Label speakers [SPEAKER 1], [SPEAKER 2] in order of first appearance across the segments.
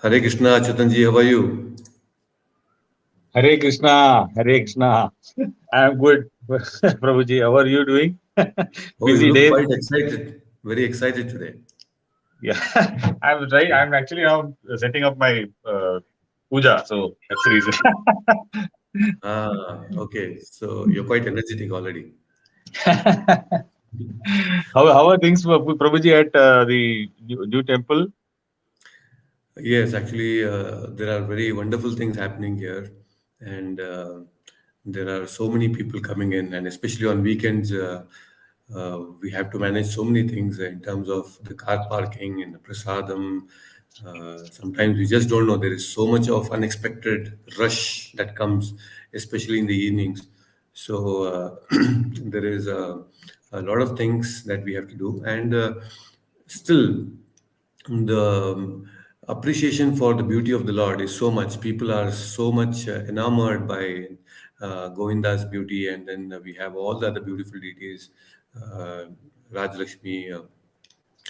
[SPEAKER 1] Hare Krishna, Chetanji, how are you?
[SPEAKER 2] Hare Krishna, Hare Krishna. I am good, Prabhuji. How are you doing?
[SPEAKER 1] Oh, you
[SPEAKER 2] Busy
[SPEAKER 1] look
[SPEAKER 2] days.
[SPEAKER 1] quite excited, very excited today.
[SPEAKER 2] Yeah, I'm right. I'm actually now setting up my puja, so that's the reason.
[SPEAKER 1] Okay, so you're quite energetic already.
[SPEAKER 2] How are things, Prabhuji, at the new temple?
[SPEAKER 1] Yes, actually, there are very wonderful things happening here, and there are so many people coming in, and especially on weekends, we have to manage so many things in terms of the car parking and the prasadam. Sometimes we just don't know. There is so much of unexpected rush that comes, especially in the evenings. So there is a lot of things that we have to do, and still the appreciation for the beauty of the Lord is so much. People are so much enamored by Govinda's beauty, and then we have all the other beautiful deities, uh, Raj Lakshmi,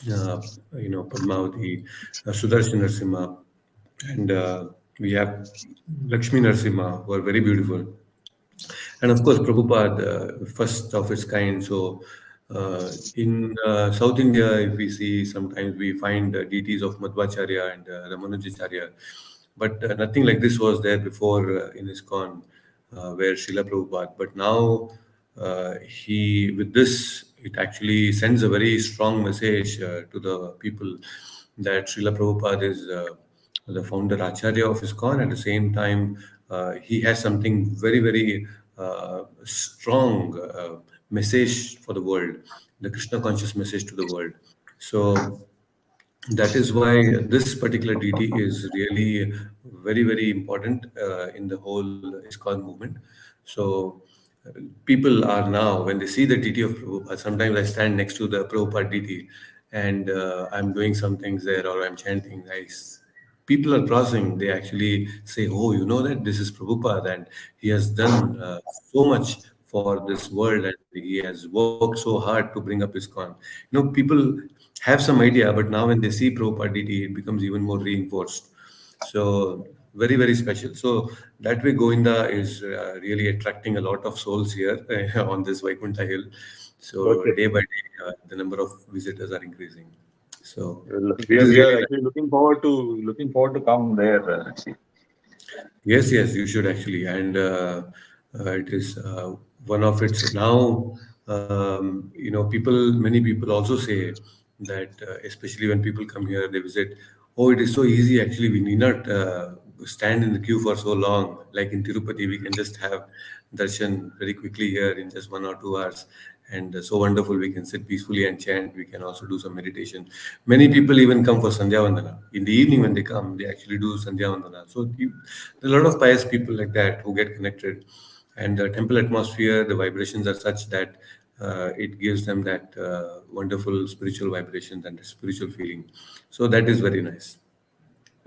[SPEAKER 1] Padmavati, Sudarshan Narasimha, and we have Lakshmi Narasimha, who are very beautiful. And of course, Prabhupada, first of its kind. So, in South India, if we see, sometimes we find deities of Madhvacharya and Ramanujacharya, but nothing like this was there before in ISKCON, where Srila Prabhupada. But now, with this, it actually sends a very strong message to the people that Srila Prabhupada is the founder Acharya of ISKCON. At the same time, he has something very, very strong message for the world, the Krishna conscious message to the world. So that is why this particular deity is really very, very important in the whole ISKCON movement. So uh, people are now, when they see the deity of Prabhupada, sometimes I stand next to the Prabhupada deity and I'm doing some things there or I'm chanting. People are crossing, they actually say, "Oh, you know that this is Prabhupada and he has done so much for this world and he has worked so hard to bring up ISKCON." People have some idea, but now when they see Prabhupada DT, it becomes even more reinforced. So very, very special. So that way, Govinda is really attracting a lot of souls here on this Vaikuntha Hill. So
[SPEAKER 2] Okay.
[SPEAKER 1] day by day, the number of visitors are increasing. So
[SPEAKER 2] Well,
[SPEAKER 1] it is
[SPEAKER 2] we are
[SPEAKER 1] really nice.
[SPEAKER 2] actually looking forward to come there. Actually.
[SPEAKER 1] Yes, yes, you should actually. And it is one of its now, many people also say that, especially when people come here, they visit, oh, it is so easy. Actually, we need not stand in the queue for so long. Like in Tirupati, we can just have darshan very quickly here in just 1 or 2 hours. And so wonderful, we can sit peacefully and chant. We can also do some meditation. Many people even come for Sandhya Vandana. In the evening, when they come, they actually do Sandhya Vandana. So there are a lot of pious people like that who get connected. And the temple atmosphere, the vibrations are such that it gives them that wonderful spiritual vibrations and spiritual feeling. So that is very nice.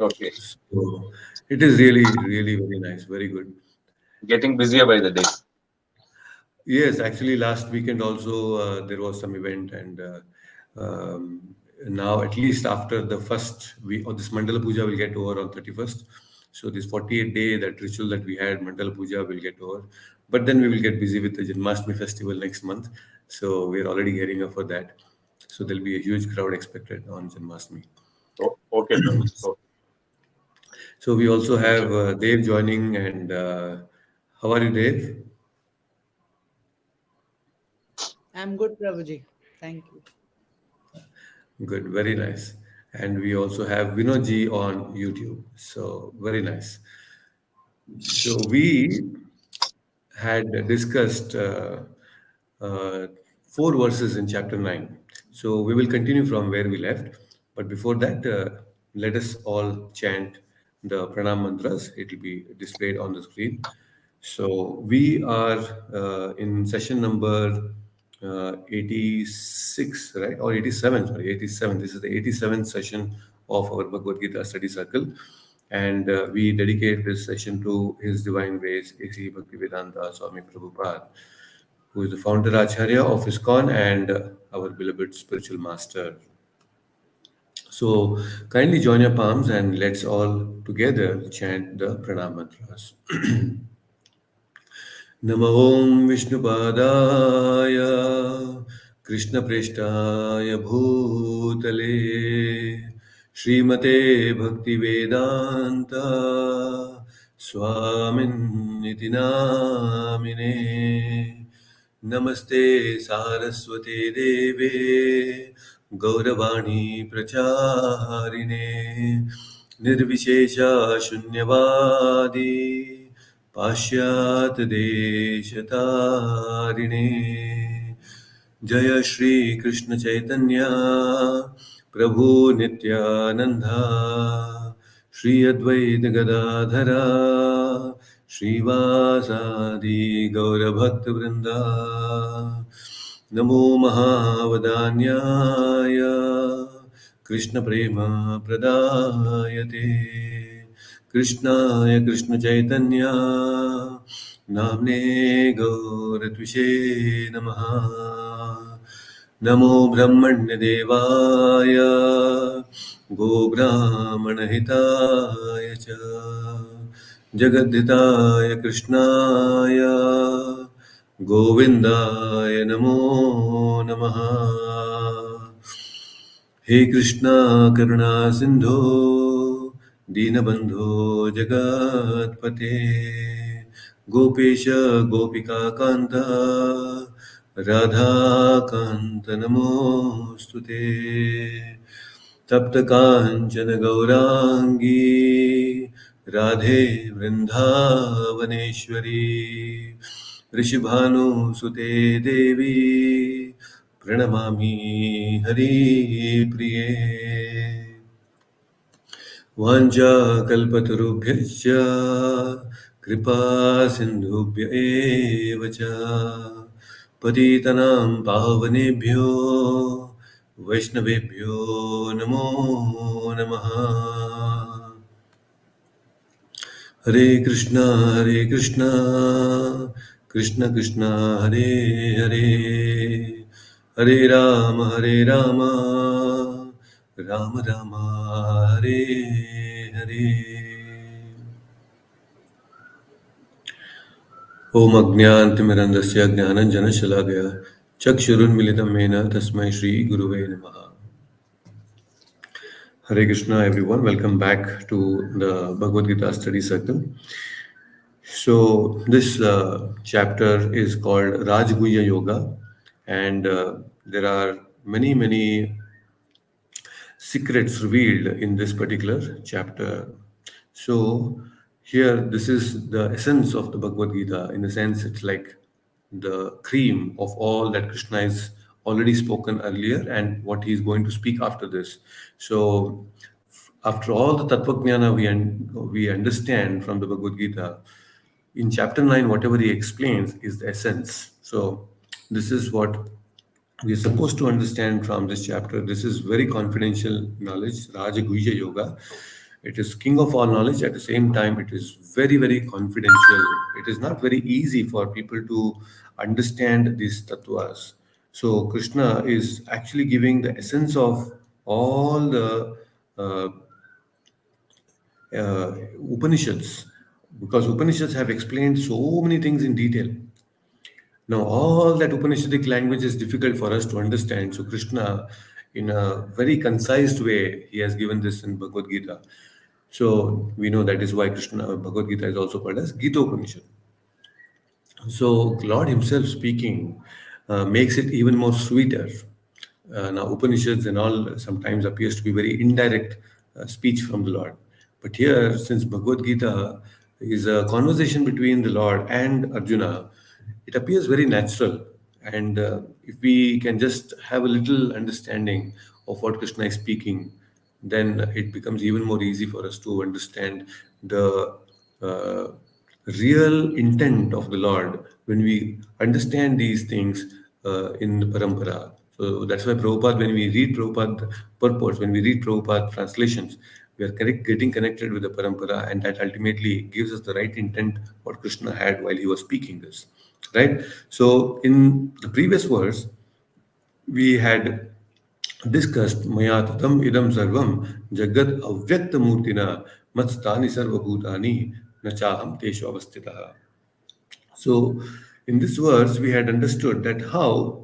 [SPEAKER 2] Okay.
[SPEAKER 1] So it is really, really very nice, very good.
[SPEAKER 2] Getting busier by the day.
[SPEAKER 1] Yes, actually, last weekend also there was some event, and now at least after the first week, or this Mandala Puja will get over on 31st. So this 48-day that ritual that we had, Mandala Puja, will get over. But then we will get busy with the Janmashtami festival next month. So we're already gearing up for that. So there'll be a huge crowd expected on Janmashtami.
[SPEAKER 2] Okay, Prabhuji. Okay.
[SPEAKER 1] So we also have Dev joining, and how are you, Dev?
[SPEAKER 3] I'm good, Prabhuji. Thank you.
[SPEAKER 1] Good, very nice. And we also have Vinodji on YouTube. So very nice. So we had discussed uh, 4 verses in chapter 9. So we will continue from where we left. But before that, let us all chant the pranam mantras. It will be displayed on the screen. So we are in session number 86, right? Or 87, sorry, 87. This is the 87th session of our Bhagavad Gita study circle. And we dedicate this session to His Divine Grace, A.C. Bhaktivedanta Swami Prabhupada, who is the founder Acharya of ISKCON and our beloved spiritual master. So kindly join your palms and let's all together chant the pranam mantras. नमो ॐ विष्णुपादाय कृष्णप्रेष्ठाय भूतले श्रीमते भक्तिवेदान्त स्वामिन्निति नामिने नमस्ते सारस्वते देवे गौरवाणी प्रचारिणे निर्विशेषा शून्यवादी पाश्चात्य देशतारिणे जय श्री कृष्ण चैतन्य प्रभु नित्यानंदा श्री अद्वैत गदाधरा श्रीवासादि गौरभक्त वृंदा नमो महावदान्याय कृष्ण प्रेम प्रदायते कृष्णाय कृष्ण चैतन्य नाम्ने गौरत्विषे नमः नमो ब्रह्मण्य देवाय गोब्राह्मणहिताय च जगद्धिताय कृष्णाय गोविन्दाय नमो नमः हे कृष्णा करुणा सिंधो दीनबंधो जगत्पते गोपेश गोपिका कांत राधा कांत नमोस्तुते तप्त कांचन गौरांगी राधे वृंदावनेश्वरी ऋषिभानुसुते देवी प्रणमामि हरिप्रिये वाञ्छाकल्पतरुभ्यश्च कृपा सिन्धुभ्य एव च पतितनां पावनेभ्यो वैष्णवेभ्यो नमो नमः हरे कृष्णा कृष्ण कृष्ण हरे हरे हरे राम राम राम हरे हरे ओम अज्ञानतिमिरन्धस्य ज्ञानञ्जनशलाकया चक्षुरुन्मिलितं येन तस्मै श्रीगुरुवे नमः Hare Krishna everyone, welcome back to the Bhagavad Gita study circle. So this chapter is called Rajguhya Yoga, and there are many secrets revealed in this particular chapter. So here, this is the essence of the Bhagavad Gita. In a sense, it's like the cream of all that Krishna has already spoken earlier and what he is going to speak after this. So after all the Tattva Jnana we understand from the Bhagavad Gita, in chapter 9, whatever he explains is the essence. So this is what we are supposed to understand from this chapter. This is very confidential knowledge, Raja Guhya Yoga. It is king of all knowledge. At the same time, it is very confidential. It is not very easy for people to understand these tattvas. So Krishna is actually giving the essence of all the uh, Upanishads, because Upanishads have explained so many things in detail. Now, all that Upanishadic language is difficult for us to understand. So, Krishna, in a very concise way, he has given this in Bhagavad Gita. So, we know that is why Krishna Bhagavad Gita is also called as Gita Upanishad. So, Lord Himself speaking makes it even more sweeter. Now, Upanishads and all sometimes appears to be very indirect speech from the Lord. But here, since Bhagavad Gita is a conversation between the Lord and Arjuna, it appears very natural. And if we can just have a little understanding of what Krishna is speaking, then it becomes even more easy for us to understand the uh, real intent of the Lord when we understand these things in the parampara. So that's why Prabhupada, when we read Prabhupada purports, when we read Prabhupada translations, we are getting connected with the parampara, and that ultimately gives us the right intent what Krishna had while he was speaking this. Right? So in the previous verse, we had discussed maya tatam idam sarvam jagat avyakta murtina matstani sarvabhutani nachaham teshu avastitah. So in this verse we had understood that how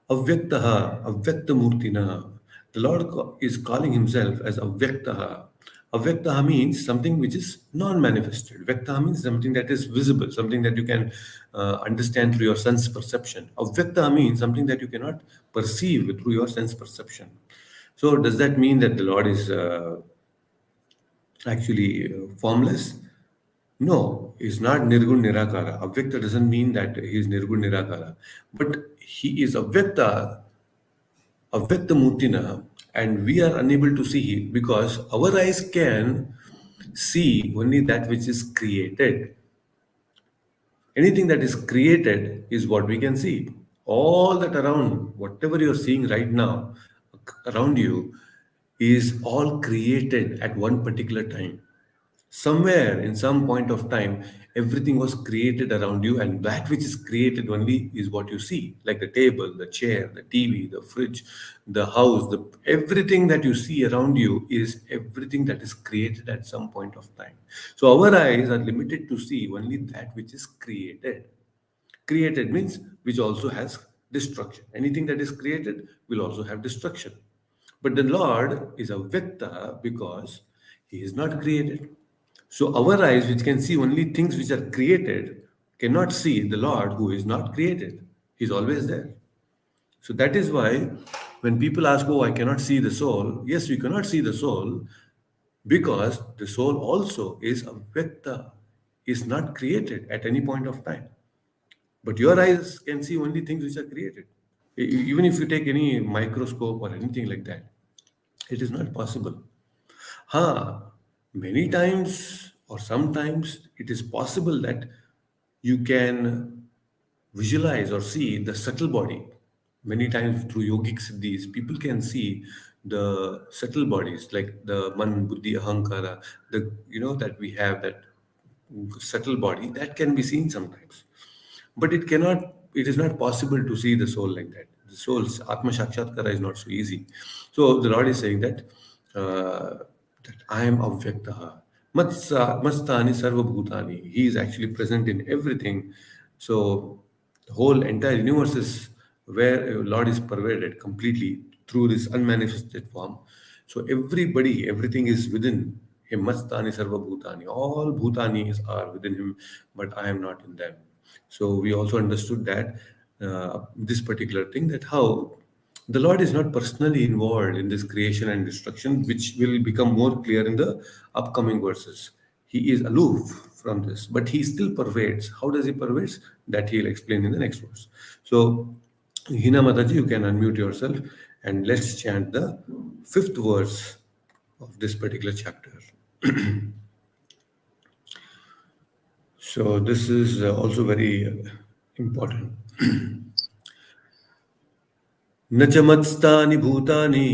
[SPEAKER 1] Avyaktaha, Avyaktamurtina. The Lord is calling himself as Avyaktaha. Avyaktaha means something which is non-manifested. Vyaktaha means something that is visible, something that you can understand through your sense perception. Avyaktaha means something that you cannot perceive through your sense perception. So does that mean that the Lord is actually formless? No, he's not Nirgun Nirakara. Avyakta doesn't mean that he is Nirgun Nirakara. But he is Avyakta Murtina, and we are unable to see it because our eyes can see only that which is created. Anything that is created is what we can see. All that around, whatever you're seeing right now around you, is all created at one particular time. Somewhere in some point of time, everything was created around you, and that which is created only is what you see, like the table, the chair, the TV, the fridge, the house, everything that you see around you is everything that is created at some point of time. So our eyes are limited to see only that which is created. Created means which also has destruction. Anything that is created will also have destruction. But the Lord is a Vyakta because he is not created. So our eyes, which can see only things which are created, cannot see the Lord who is not created. He's always there. So that is why when people ask, oh, I cannot see the soul, yes, we cannot see the soul because the soul also is a Vyakta, is not created at any point of time. But your eyes can see only things which are created. Even if you take any microscope or anything like that, it is not possible. Many times or sometimes it is possible that you can visualize or see the subtle body. Many times through yogic siddhis, people can see the subtle bodies like the man, buddhi, ahankara, that we have that subtle body that can be seen sometimes. But it is not possible to see the soul like that. The soul's Atma Sakshatkara is not so easy. So the Lord is saying that I am Avyaktaha. Mastani Sarva Bhutani. He is actually present in everything. So the whole entire universe is where Lord is pervaded completely through this unmanifested form. So everybody, everything is within him. Mastani Sarva Bhutani. All Bhutanis are within him, but I am not in them. So we also understood that this particular thing, that how the Lord is not personally involved in this creation and destruction, which will become more clear in the upcoming verses. He is aloof from this, but he still pervades. How does he pervades? That he'll explain in the next verse. So, Hina Mataji, you can unmute yourself and let's chant the fifth verse of this particular chapter. So, this is also very important. न च मत्स्थानि भूतानि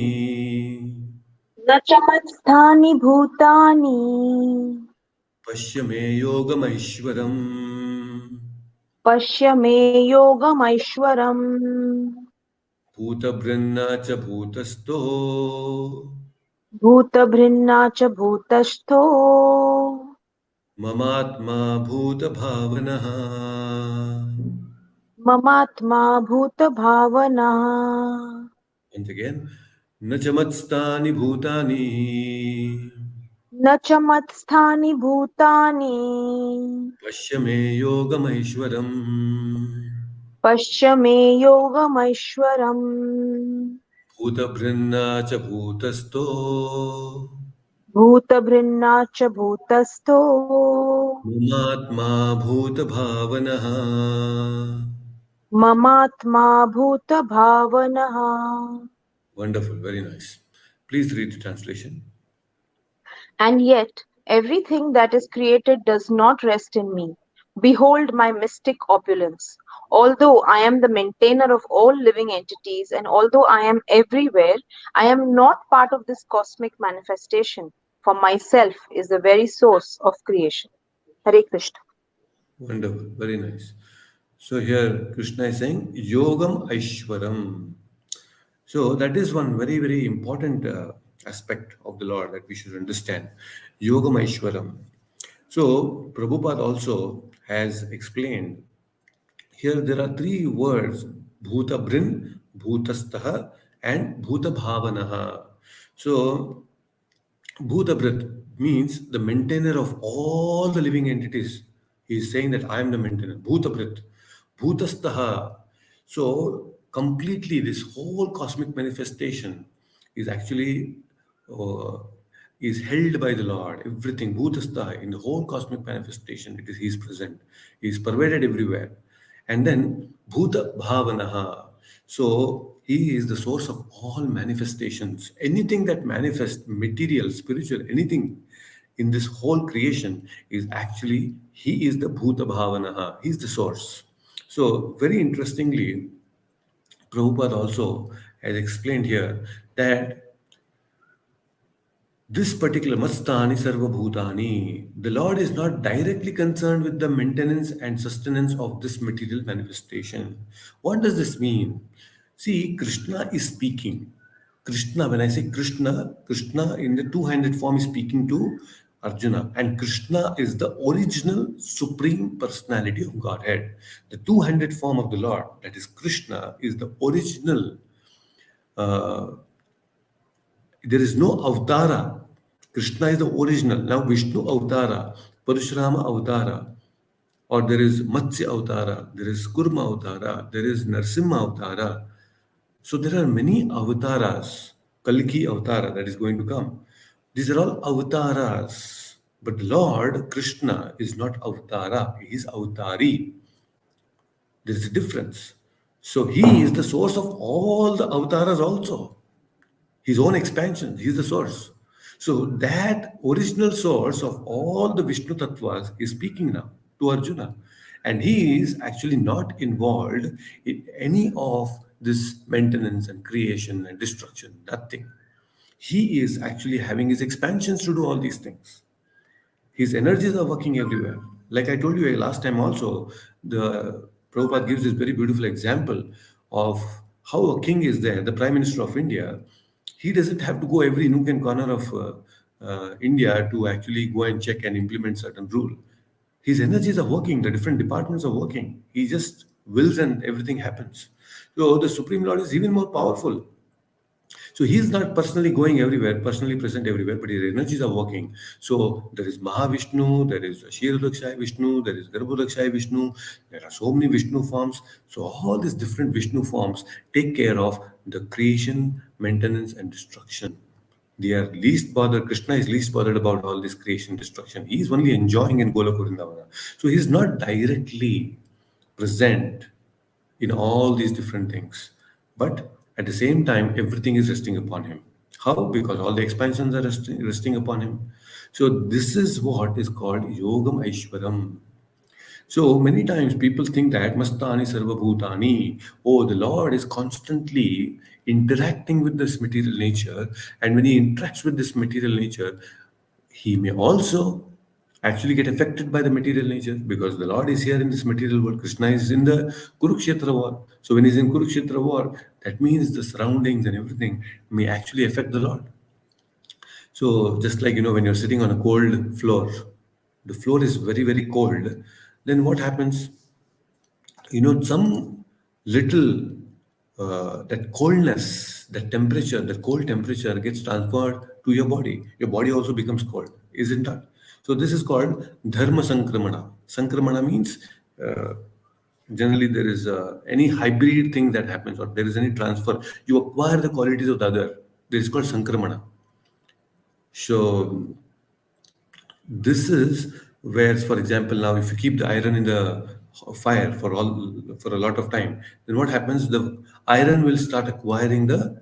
[SPEAKER 4] न च मत्स्थानि भूतानि
[SPEAKER 1] पश्य मे योगमैश्वरम्
[SPEAKER 4] पश्य मे योगमैश्वरम्
[SPEAKER 1] भूतभृन्न च भूतस्थो
[SPEAKER 4] भूतभृन्ना च भूतस्थो
[SPEAKER 1] ममात्मा भूतभावनः.
[SPEAKER 4] ममात्मा भूतभावनः.
[SPEAKER 1] Once again, न च मत्स्थानि भूतानि
[SPEAKER 4] न च मत्स्थानि भूतानि
[SPEAKER 1] पश्य मे योगमैश्वरम्
[SPEAKER 4] पश्य मे योगमैश्वरम्
[SPEAKER 1] भूतभृन्न च भूतस्थो
[SPEAKER 4] भूतभृन्ना च भूतस्थो
[SPEAKER 1] ममात्मा भूतभावनः.
[SPEAKER 4] ममात्मा भूतभावनः.
[SPEAKER 1] Wonderful, very nice. Please read the translation.
[SPEAKER 4] And yet, everything that is created does not rest in me. Behold my mystic opulence. Although I am the maintainer of all living entities, and although I am everywhere, I am not part of this cosmic manifestation. For myself is the very source of creation. Hare Krishna.
[SPEAKER 1] Wonderful, very nice. So here Krishna is saying Yogam Aishwaram. So that is one very, very important aspect of the Lord that we should understand. Yogam Aishwaram. So Prabhupada also has explained here there are three words: Bhuta Brin, Bhutastaha, and Bhuta Bhavanaha. So Bhutabhrit means the maintainer of all the living entities. He is saying that I am the maintainer. Bhutabhrit. Bhutastaha. So completely this whole cosmic manifestation is actually uh, is held by the Lord. Everything, Bhutastaha, in the whole cosmic manifestation, it is He is present. He is pervaded everywhere. And then Bhuta Bhavanaha. So he is the source of all manifestations. Anything that manifests, material, spiritual, anything in this whole creation is actually, he is the Bhuta Bhavanaha. He is the source. So very interestingly, Prabhupada also has explained here that this particular Mastani Sarva Bhutani, the Lord is not directly concerned with the maintenance and sustenance of this material manifestation. What does this mean? See, Krishna is speaking. Krishna, when I say Krishna, Krishna in the two-handed form is speaking to Arjuna. And Krishna is the original supreme personality of Godhead. The two-handed form of the Lord, that is Krishna, is the original. There is no avatara. Krishna is the original. Now Vishnu avatara, Parashurama avatara, or there is Matsya avatara, there is Kurma avatara, there is Narsimha avatara. So there are many avatars. Kalki avatara that is going to come. These are all avataras. But Lord Krishna is not avatara, he is avatari. There is a difference. So he is the source of all the avatars also. His own expansion, he is the source. So that original source of all the Vishnu Tattvas is speaking now to Arjuna. And he is actually not involved in any of this maintenance and creation and destruction, nothing. He is actually having his expansions to do all these things. His energies are working everywhere. Like I told you last time also, the Prabhupada gives this very beautiful example of how a king is there, the Prime Minister of India. He doesn't have to go every nook and corner of India to actually go and check and implement certain rule. His energies are working, the different departments are working. He just wills and everything happens. So the Supreme Lord is even more powerful. So he's not personally going everywhere, personally present everywhere, but his energies are working. So there is Mahavishnu, there is Kshirodakshaya Vishnu, there is Garbhodakshaya Vishnu, there are so many Vishnu forms. So all these different Vishnu forms take care of the creation, maintenance, and destruction. They are least bothered. Krishna is least bothered about all this creation, destruction. He is only enjoying in Goloka Vrindavana. So he is not directly present in all these different things. But at the same time, everything is resting upon him. How? Because all the expansions are resting upon him. So this is what is called Yogam Aishwaram. So many times people think that Mastani Sarva Bhutani, oh, the Lord is constantly interacting with this material nature, and when he interacts with this material nature, he may also actually get affected by the material nature because the Lord is here in this material world. Krishna is in the Kurukshetra war. So when he's in Kurukshetra war, that means the surroundings and everything may actually affect the Lord. So just like when you're sitting on a cold floor, the floor is very, very cold, then what happens? Some little that coldness, that cold temperature gets transferred to your body. Your body also becomes cold, isn't that? So this is called dharma sankramana. Sankramana means generally there is any hybrid thing that happens, or there is any transfer. You acquire the qualities of the other. This is called sankramana. So this is where, for example, now if you keep the iron in the fire for a lot of time, then what happens? The iron will start acquiring the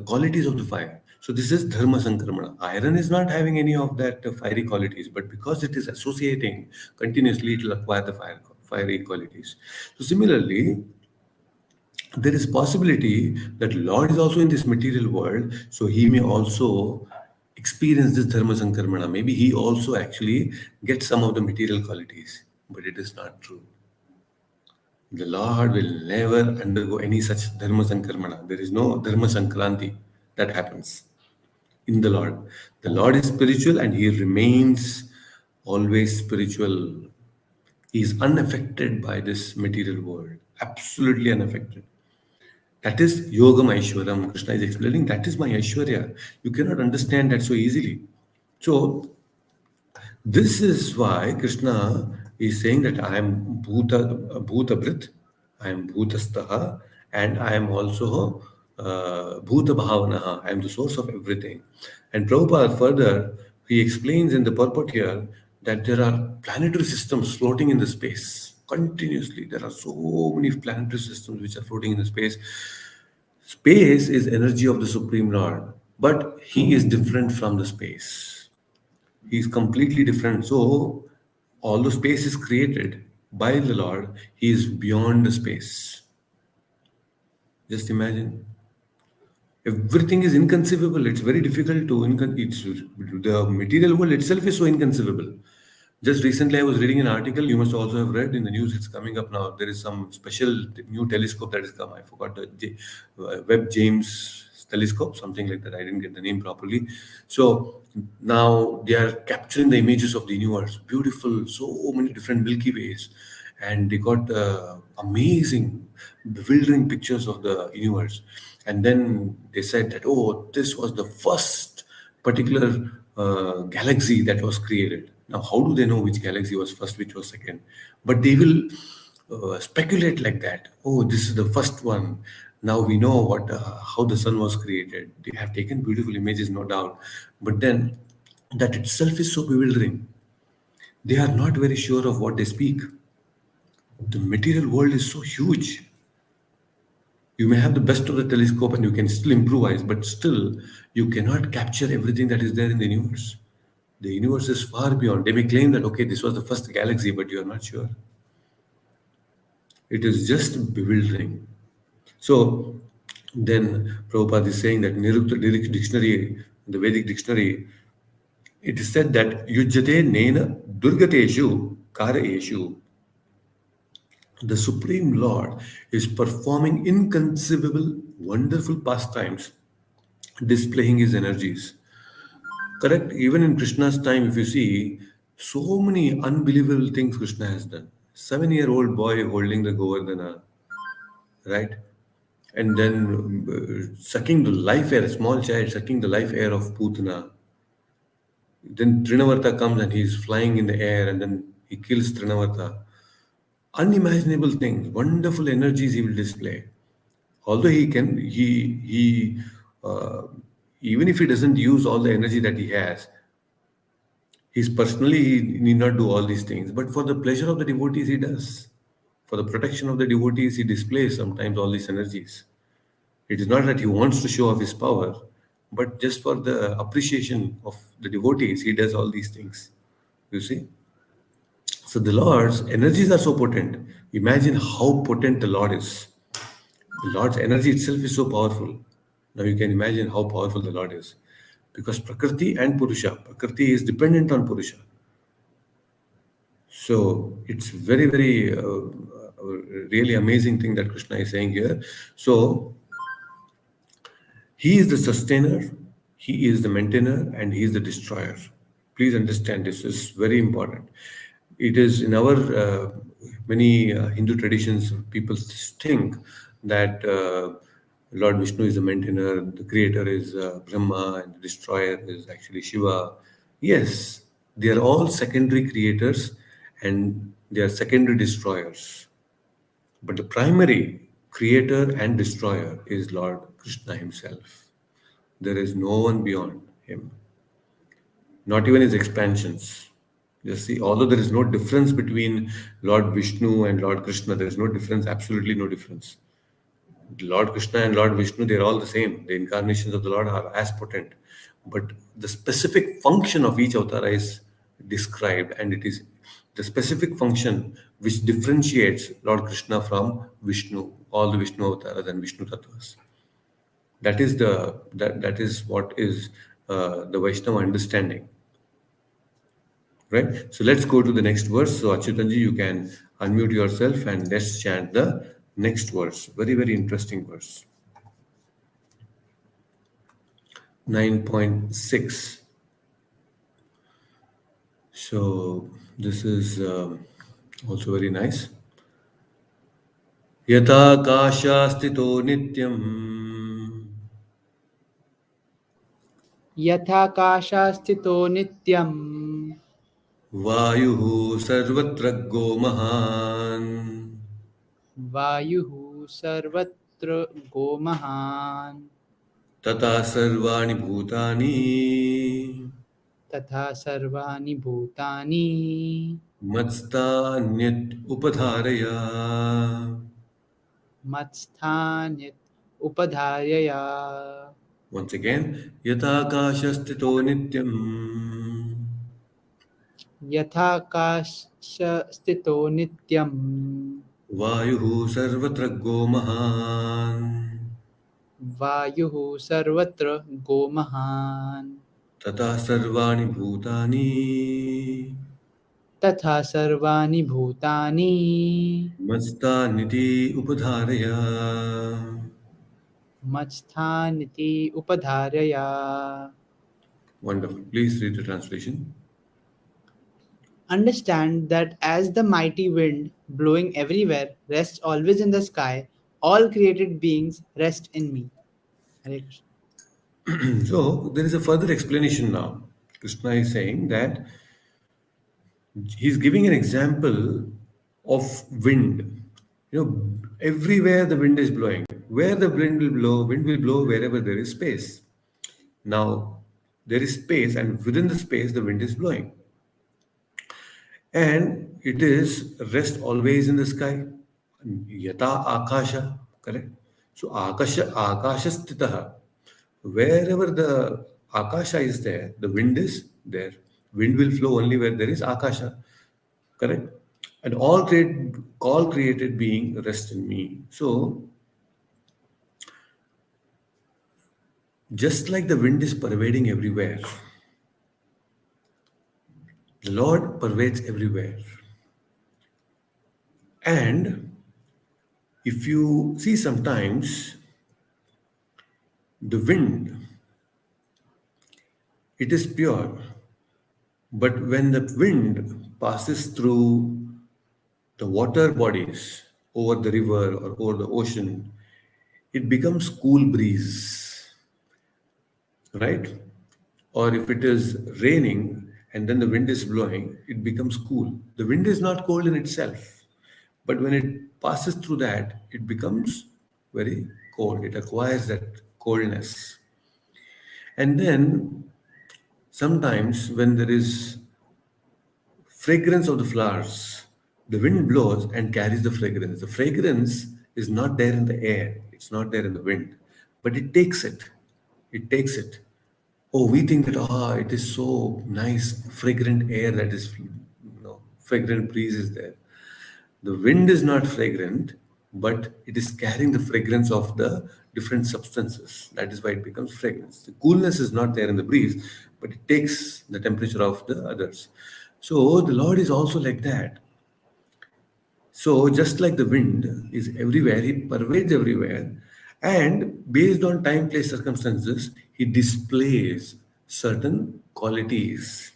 [SPEAKER 1] qualities of the fire. So this is dharma sankramana. Iron is not having any of that fiery qualities, but because it is associating continuously, it will acquire the fiery qualities. So similarly, there is possibility that Lord is also in this material world, so he may also experience this dharma sankarmana. Maybe he also actually gets some of the material qualities, but it is not true. The Lord will never undergo any such dharma sankarmana. There is no dharma sankranti that happens in the Lord. The Lord is spiritual and he remains always spiritual. He is unaffected by this material world, absolutely unaffected. That is Yogam Aishwaram. Krishna is explaining that is my Aishwarya. You cannot understand that so easily. So this is why Krishna is saying that I am Bhutabhrit, I am Bhutastaha, and I am also Bhuta Bhavanaha. I am the source of everything. And Prabhupada further, he explains in the purport here that there are planetary systems floating in the space continuously. There are so many planetary systems which are floating in the space. Space is energy of the Supreme Lord, but he is different from the space. He is completely different. So, although space is created by the Lord, He is beyond the space. Just imagine. Everything is inconceivable. It's very difficult to the material world itself is so inconceivable. Just recently, I was reading an article. You must also have read in the news. It's coming up now. There is some special new telescope that has come. I forgot Webb James telescope, something like that. I didn't get the name properly. So now they are capturing the images of the universe. Beautiful, so many different Milky Ways, and they got amazing, bewildering pictures of the universe. And then they said that, oh, this was the first particular galaxy that was created. Now, how do they know which galaxy was first, which was second? But they will speculate like that. Oh, this is the first one. Now we know how the sun was created. They have taken beautiful images, no doubt. But then that itself is so bewildering. They are not very sure of what they speak. The material world is so huge. You may have the best of the telescope and you can still improvise, but still you cannot capture everything that is there in the universe. The universe is far beyond. They may claim that, okay, this was the first galaxy, but you are not sure. It is just bewildering. So then Prabhupada is saying that Nirukta dictionary, the Vedic dictionary, it is said that Yujjate Nena Durgateshu Karaeshu. The Supreme Lord is performing inconceivable, wonderful pastimes, displaying his energies. Correct? Even in Krishna's time, if you see, so many unbelievable things Krishna has done. 7-year-old boy holding the Govardhana, right? And then sucking the life air, a small child sucking the life air of Putana. Then Trinavarta comes and he's flying in the air and then he kills Trinavarta. Unimaginable things, wonderful energies he will display. Although he even if he doesn't use all the energy that he has, he's personally he need not do all these things. But for the pleasure of the devotees, he does. For the protection of the devotees, he displays sometimes all these energies. It is not that he wants to show off his power, but just for the appreciation of the devotees, he does all these things. You see? So the Lord's energies are so potent. Imagine how potent the Lord is. The Lord's energy itself is so powerful. Now you can imagine how powerful the Lord is. Because Prakriti and Purusha, Prakriti is dependent on Purusha. So it's very, very really amazing thing that Krishna is saying here. So he is the sustainer, he is the maintainer, and he is the destroyer. Please understand this is very important. It is in our many Hindu traditions, people think that Lord Vishnu is the maintainer, the creator is Brahma, and the destroyer is actually Shiva. Yes, they are all secondary creators and they are secondary destroyers. But the primary creator and destroyer is Lord Krishna himself. There is no one beyond him, not even his expansions. You see, although there is no difference between Lord Vishnu and Lord Krishna, there is no difference, absolutely no difference. Lord Krishna and Lord Vishnu, they're all the same. The incarnations of the Lord are as potent. But the specific function of each avatar is described, and it is the specific function which differentiates Lord Krishna from Vishnu, all the Vishnu avatars and Vishnu tattvas. That is what is the Vaishnava understanding. Right? So let's go to the next verse. So Achyutanji, you can Unmute yourself and let's chant the next verse. Very, very interesting verse. 9.6. So this is also very nice. Yata sthito nityam
[SPEAKER 3] यथाकाशा स्थितो नित्यं
[SPEAKER 1] Vayuhu sarvatra mahan
[SPEAKER 3] वायुः सर्वत्र गोमहान्
[SPEAKER 1] tata sarvani bhutani
[SPEAKER 3] तथा सर्वाणि भूतानि
[SPEAKER 1] matstanyat upadharaya.
[SPEAKER 3] मत्स्थान्यत् उपधारया.
[SPEAKER 1] Once again, yathakashastito nityam
[SPEAKER 3] यथाकाशस्थितो नित्यं
[SPEAKER 1] vayuhu sarvatra mahan
[SPEAKER 3] वायुः सर्वत्र गोमहान्
[SPEAKER 1] tata sarvani bhutani
[SPEAKER 3] तथा सर्वाणि भूतानि
[SPEAKER 1] matstaniti upadharaya.
[SPEAKER 3] मत्स्थानिति उपधारया.
[SPEAKER 1] Wonderful. Please read the translation.
[SPEAKER 3] Understand that as the mighty wind blowing everywhere rests always in the sky, all created beings rest in me. Hare Krishna.
[SPEAKER 1] So there is a further explanation now. Krishna is saying that he's giving an example of wind. Everywhere the wind is blowing. Where the wind will blow wherever there is space. Now, there is space, and within the space, the wind is blowing. And it is rest always in the sky. Yata akasha, correct? So akasha stitaha. Wherever the akasha is there, the wind is there. Wind will flow only where there is akasha, correct? And all created being rest in me. So just like the wind is pervading everywhere, the Lord pervades everywhere. And if you see sometimes the wind, it is pure. But when the wind passes through the water bodies over the river or over the ocean, it becomes cool breeze, right? Or if it is raining and then the wind is blowing, it becomes cool. The wind is not cold in itself, but when it passes through that, it becomes very cold. It acquires that coldness. And then sometimes when there is fragrance of the flowers, the wind blows and carries the fragrance. The fragrance is not there in the air, it's not there in the wind, but it takes it. It takes it. Oh, we think that it is so nice, fragrant air that is, fragrant breeze is there. The wind is not fragrant, but it is carrying the fragrance of the different substances. That is why it becomes fragrance. The coolness is not there in the breeze, but it takes the temperature of the others. So the Lord is also like that. So just like the wind is everywhere, he pervades everywhere, and based on time, place, circumstances, he displays certain qualities.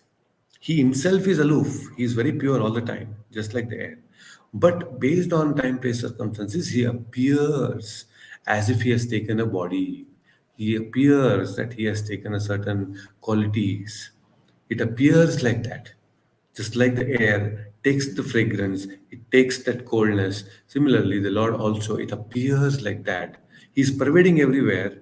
[SPEAKER 1] He himself is aloof, he is very pure all the time, just like the air. But based on time, place, circumstances, he appears as if he has taken a body. He appears that he has taken a certain qualities. It appears like that. Just like the air takes the fragrance, it takes that coldness. Similarly, the Lord also, it appears like that. He's pervading everywhere,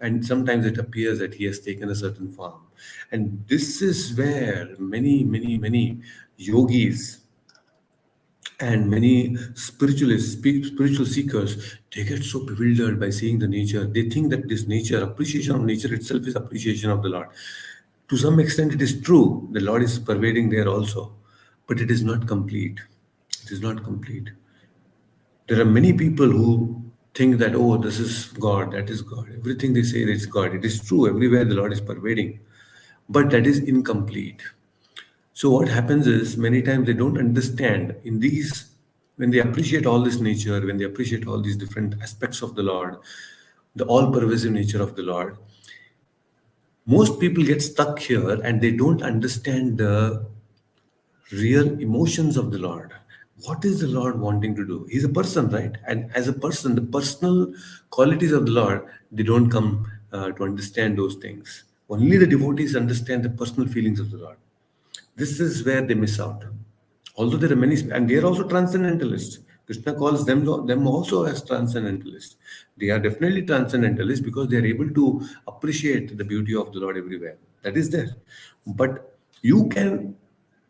[SPEAKER 1] and sometimes it appears that He has taken a certain form. And this is where many, many, many yogis and many spiritual seekers, they get so bewildered by seeing the nature. They think that this nature, appreciation of nature itself is appreciation of the Lord. To some extent, it is true. The Lord is pervading there also, but it is not complete. It is not complete. There are many people who think that, oh, this is God, that is God. Everything they say is God. It is true. Everywhere the Lord is pervading, but that is incomplete. So what happens is many times they don't understand in these when they appreciate all this nature, when they appreciate all these different aspects of the Lord, the all pervasive nature of the Lord, most people get stuck here and they don't understand the real emotions of the Lord. What is the Lord wanting to do? He's a person, right? And as a person, the personal qualities of the Lord, they don't come to understand those things. Only the devotees understand the personal feelings of the Lord. This is where they miss out. Although there are many, and they are also transcendentalists. Krishna calls them also as transcendentalists. They are definitely transcendentalists because they are able to appreciate the beauty of the Lord everywhere. That is there. But you can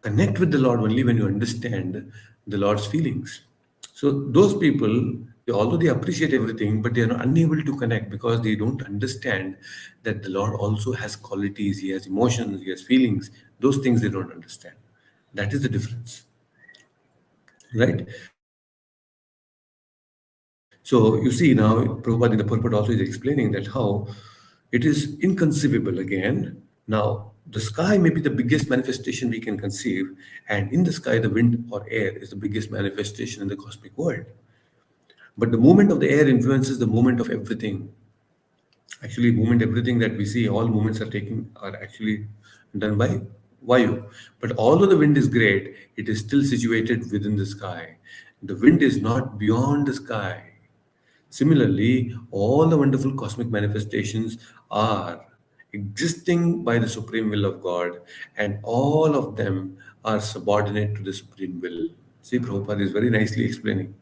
[SPEAKER 1] connect with the Lord only when you understand the Lord's feelings. So those people, although they appreciate everything, but they are unable to connect because they don't understand that the Lord also has qualities, He has emotions, He has feelings. Those things they don't understand. That is the difference, right? So you see now, Prabhupada in the purport also is explaining that how it is inconceivable again. Now, the sky may be the biggest manifestation we can conceive, and in the sky, the wind or air is the biggest manifestation in the cosmic world. But the movement of the air influences the movement of everything. Actually, movement, everything that we see, all movements are actually done by Vayu. But although the wind is great, it is still situated within the sky. The wind is not beyond the sky. Similarly, all the wonderful cosmic manifestations are existing by the supreme will of God, and all of them are subordinate to the supreme will. See, Prabhupada is very nicely explaining.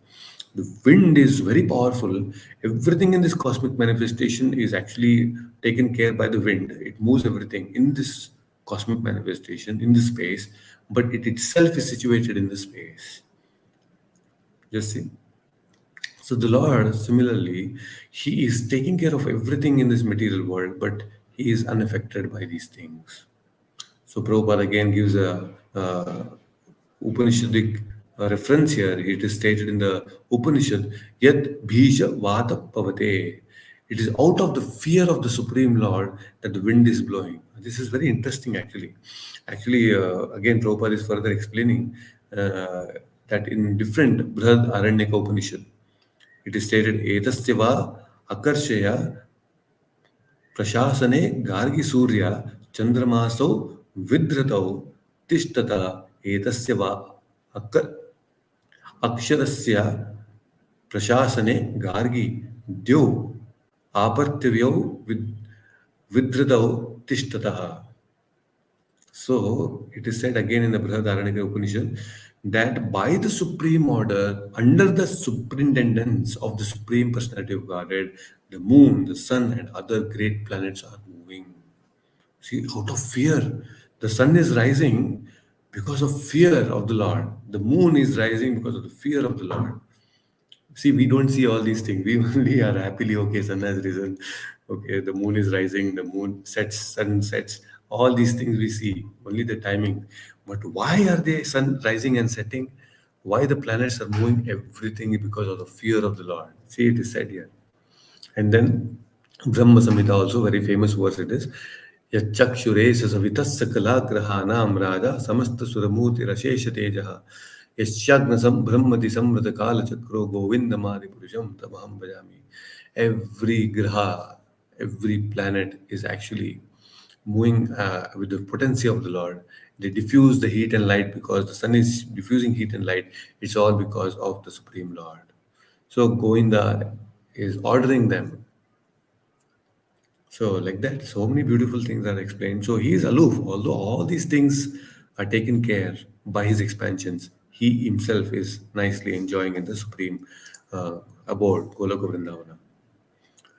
[SPEAKER 1] The wind is very powerful. Everything in this cosmic manifestation is actually taken care by the wind. It moves everything in this cosmic manifestation, in the space, but it itself is situated in the space. Just see. So the Lord, similarly, He is taking care of everything in this material world, but He is unaffected by these things. So Prabhupada again gives a Upanishadic reference here. It is stated in the Upanishad, Yat Bhija Vata Pavate. It is out of the fear of the Supreme Lord that the wind is blowing. This is very interesting actually. Again, Prabhupada is further explaining that in different Brihad Aranyaka Upanishad, it is stated, Etasya va akarshaya प्रशासने गार्गिसूर्य चंद्रमासौ विधृतौ तिष्ठत एतस्य वा अक- अक्षरस्य प्रशासने गार्गी द्यौ आपत्यव्यौ विधृतौ तिष्ठतः. So it is said again in the Brihadaranyaka Upanishad that by the supreme order, under the superintendence of the Supreme Personality of Godhead, the moon, the sun, and other great planets are moving. See, out of fear, the sun is rising because of fear of the Lord. The moon is rising because of the fear of the Lord. See, we don't see all these things. We only are happily, okay, sun has risen, okay, the moon is rising, the moon sets, sun sets, all these things we see, only the timing. But why are they sun rising and setting? Why the planets are moving? Everything is because of the fear of the Lord. See, it is said here. And then Brahma Samhita also, very famous verse it is. Yachakshure savitas sakala grahanam raja samasta suramuti rashesha tejaha yasyagnasam brahmati samrata kala chakro govindamadi purusham tabaham bhajami. Every graha, every planet is actually moving with the potency of the Lord. They diffuse the heat and light because the sun is diffusing heat and light. It's all because of the Supreme Lord. So Govinda is ordering them. So like that, so many beautiful things are explained. So he is aloof, although all these things are taken care by his expansions. He himself is nicely enjoying in the supreme abode, Golaka Vrindavana.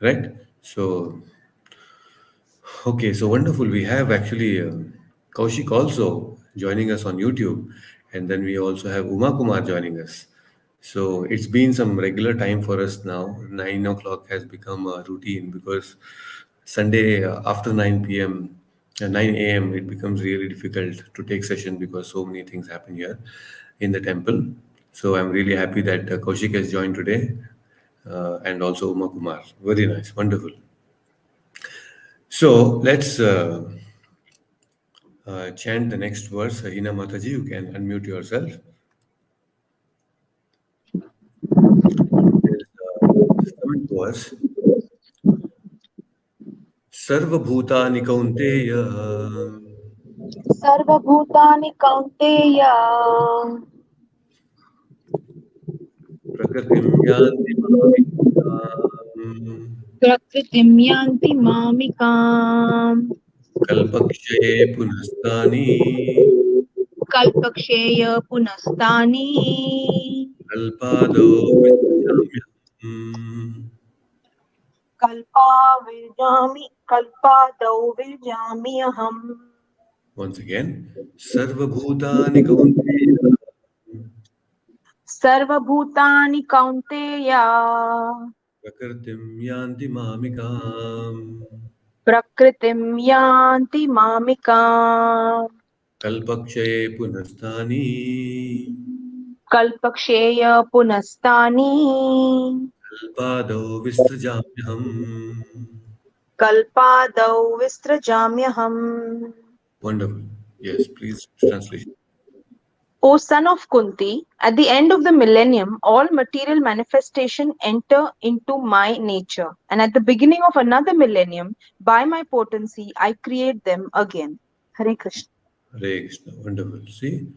[SPEAKER 1] Right? So okay, so wonderful. We have actually Kaushik also joining us on YouTube, and then we also have Uma Kumar joining us. So it's been some regular time for us now. 9 o'clock has become a routine because Sunday after 9 p.m., 9 a.m., it becomes really difficult to take session because so many things happen here in the temple. So I'm really happy that Kaushik has joined today and also Uma Kumar. Very nice, wonderful. So let's chant the next verse. Hina Mataji, you can unmute yourself. Coming to us, Sarvabhutani Kaunteya
[SPEAKER 4] सर्वभूतानि कौन्तेय
[SPEAKER 1] Prakritim Yanti Mamikam
[SPEAKER 4] प्रकृतिं यान्ति मामिकाम्
[SPEAKER 1] Kalpakshaye Punastani
[SPEAKER 4] कल्पक्षेय पुनस्तानि
[SPEAKER 1] Kalpado Vishyamyam.
[SPEAKER 4] कल्पादौ विजामि अहम्
[SPEAKER 1] Once again, Sarvabhutani Kaunteya
[SPEAKER 4] सर्वभूतानि कौन्तेय
[SPEAKER 1] Prakritim Yanti Mamikam
[SPEAKER 4] प्रकृतिं यान्ति मामिकाम्
[SPEAKER 1] Kalpakshaye Punastani
[SPEAKER 4] कल्पक्षेय पुनस्तानि
[SPEAKER 1] Kalpado Vishyamyam.
[SPEAKER 4] कल्पादौ विसृजाम्यहम्.
[SPEAKER 1] Wonderful. Yes, please translation.
[SPEAKER 4] O son of Kunti, at the end of the millennium, all material manifestation enter into my nature, and at the beginning of another millennium, by my potency, I create them again. Hare Krishna.
[SPEAKER 1] Hare Krishna. Wonderful. See,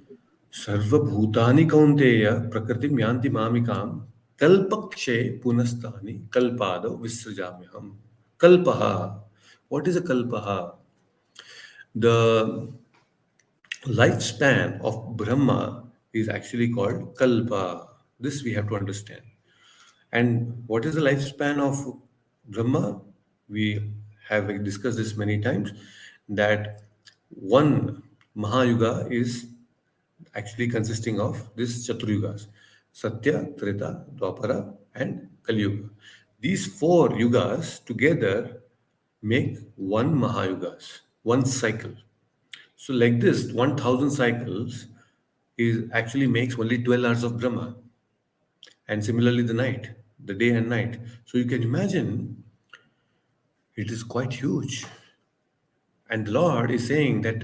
[SPEAKER 1] Sarva Bhutani Kaunteya Prakritim Yanti Mamikam Kalpakshe Punastani Kalpada Visrajamyaham. Kalpaha. What is a Kalpaha? The lifespan of Brahma is actually called Kalpa. This we have to understand. And what is the lifespan of Brahma? We have discussed this many times that one Mahayuga is actually consisting of these Chaturyugas Satya, Treta, Dwapara, and Kali Yuga. These four yugas together make one Mahayugas, one cycle. So, like this, 1000 cycles is actually makes only 12 hours of Brahma, and similarly the night, the day and night. So, you can imagine it is quite huge. And the Lord is saying that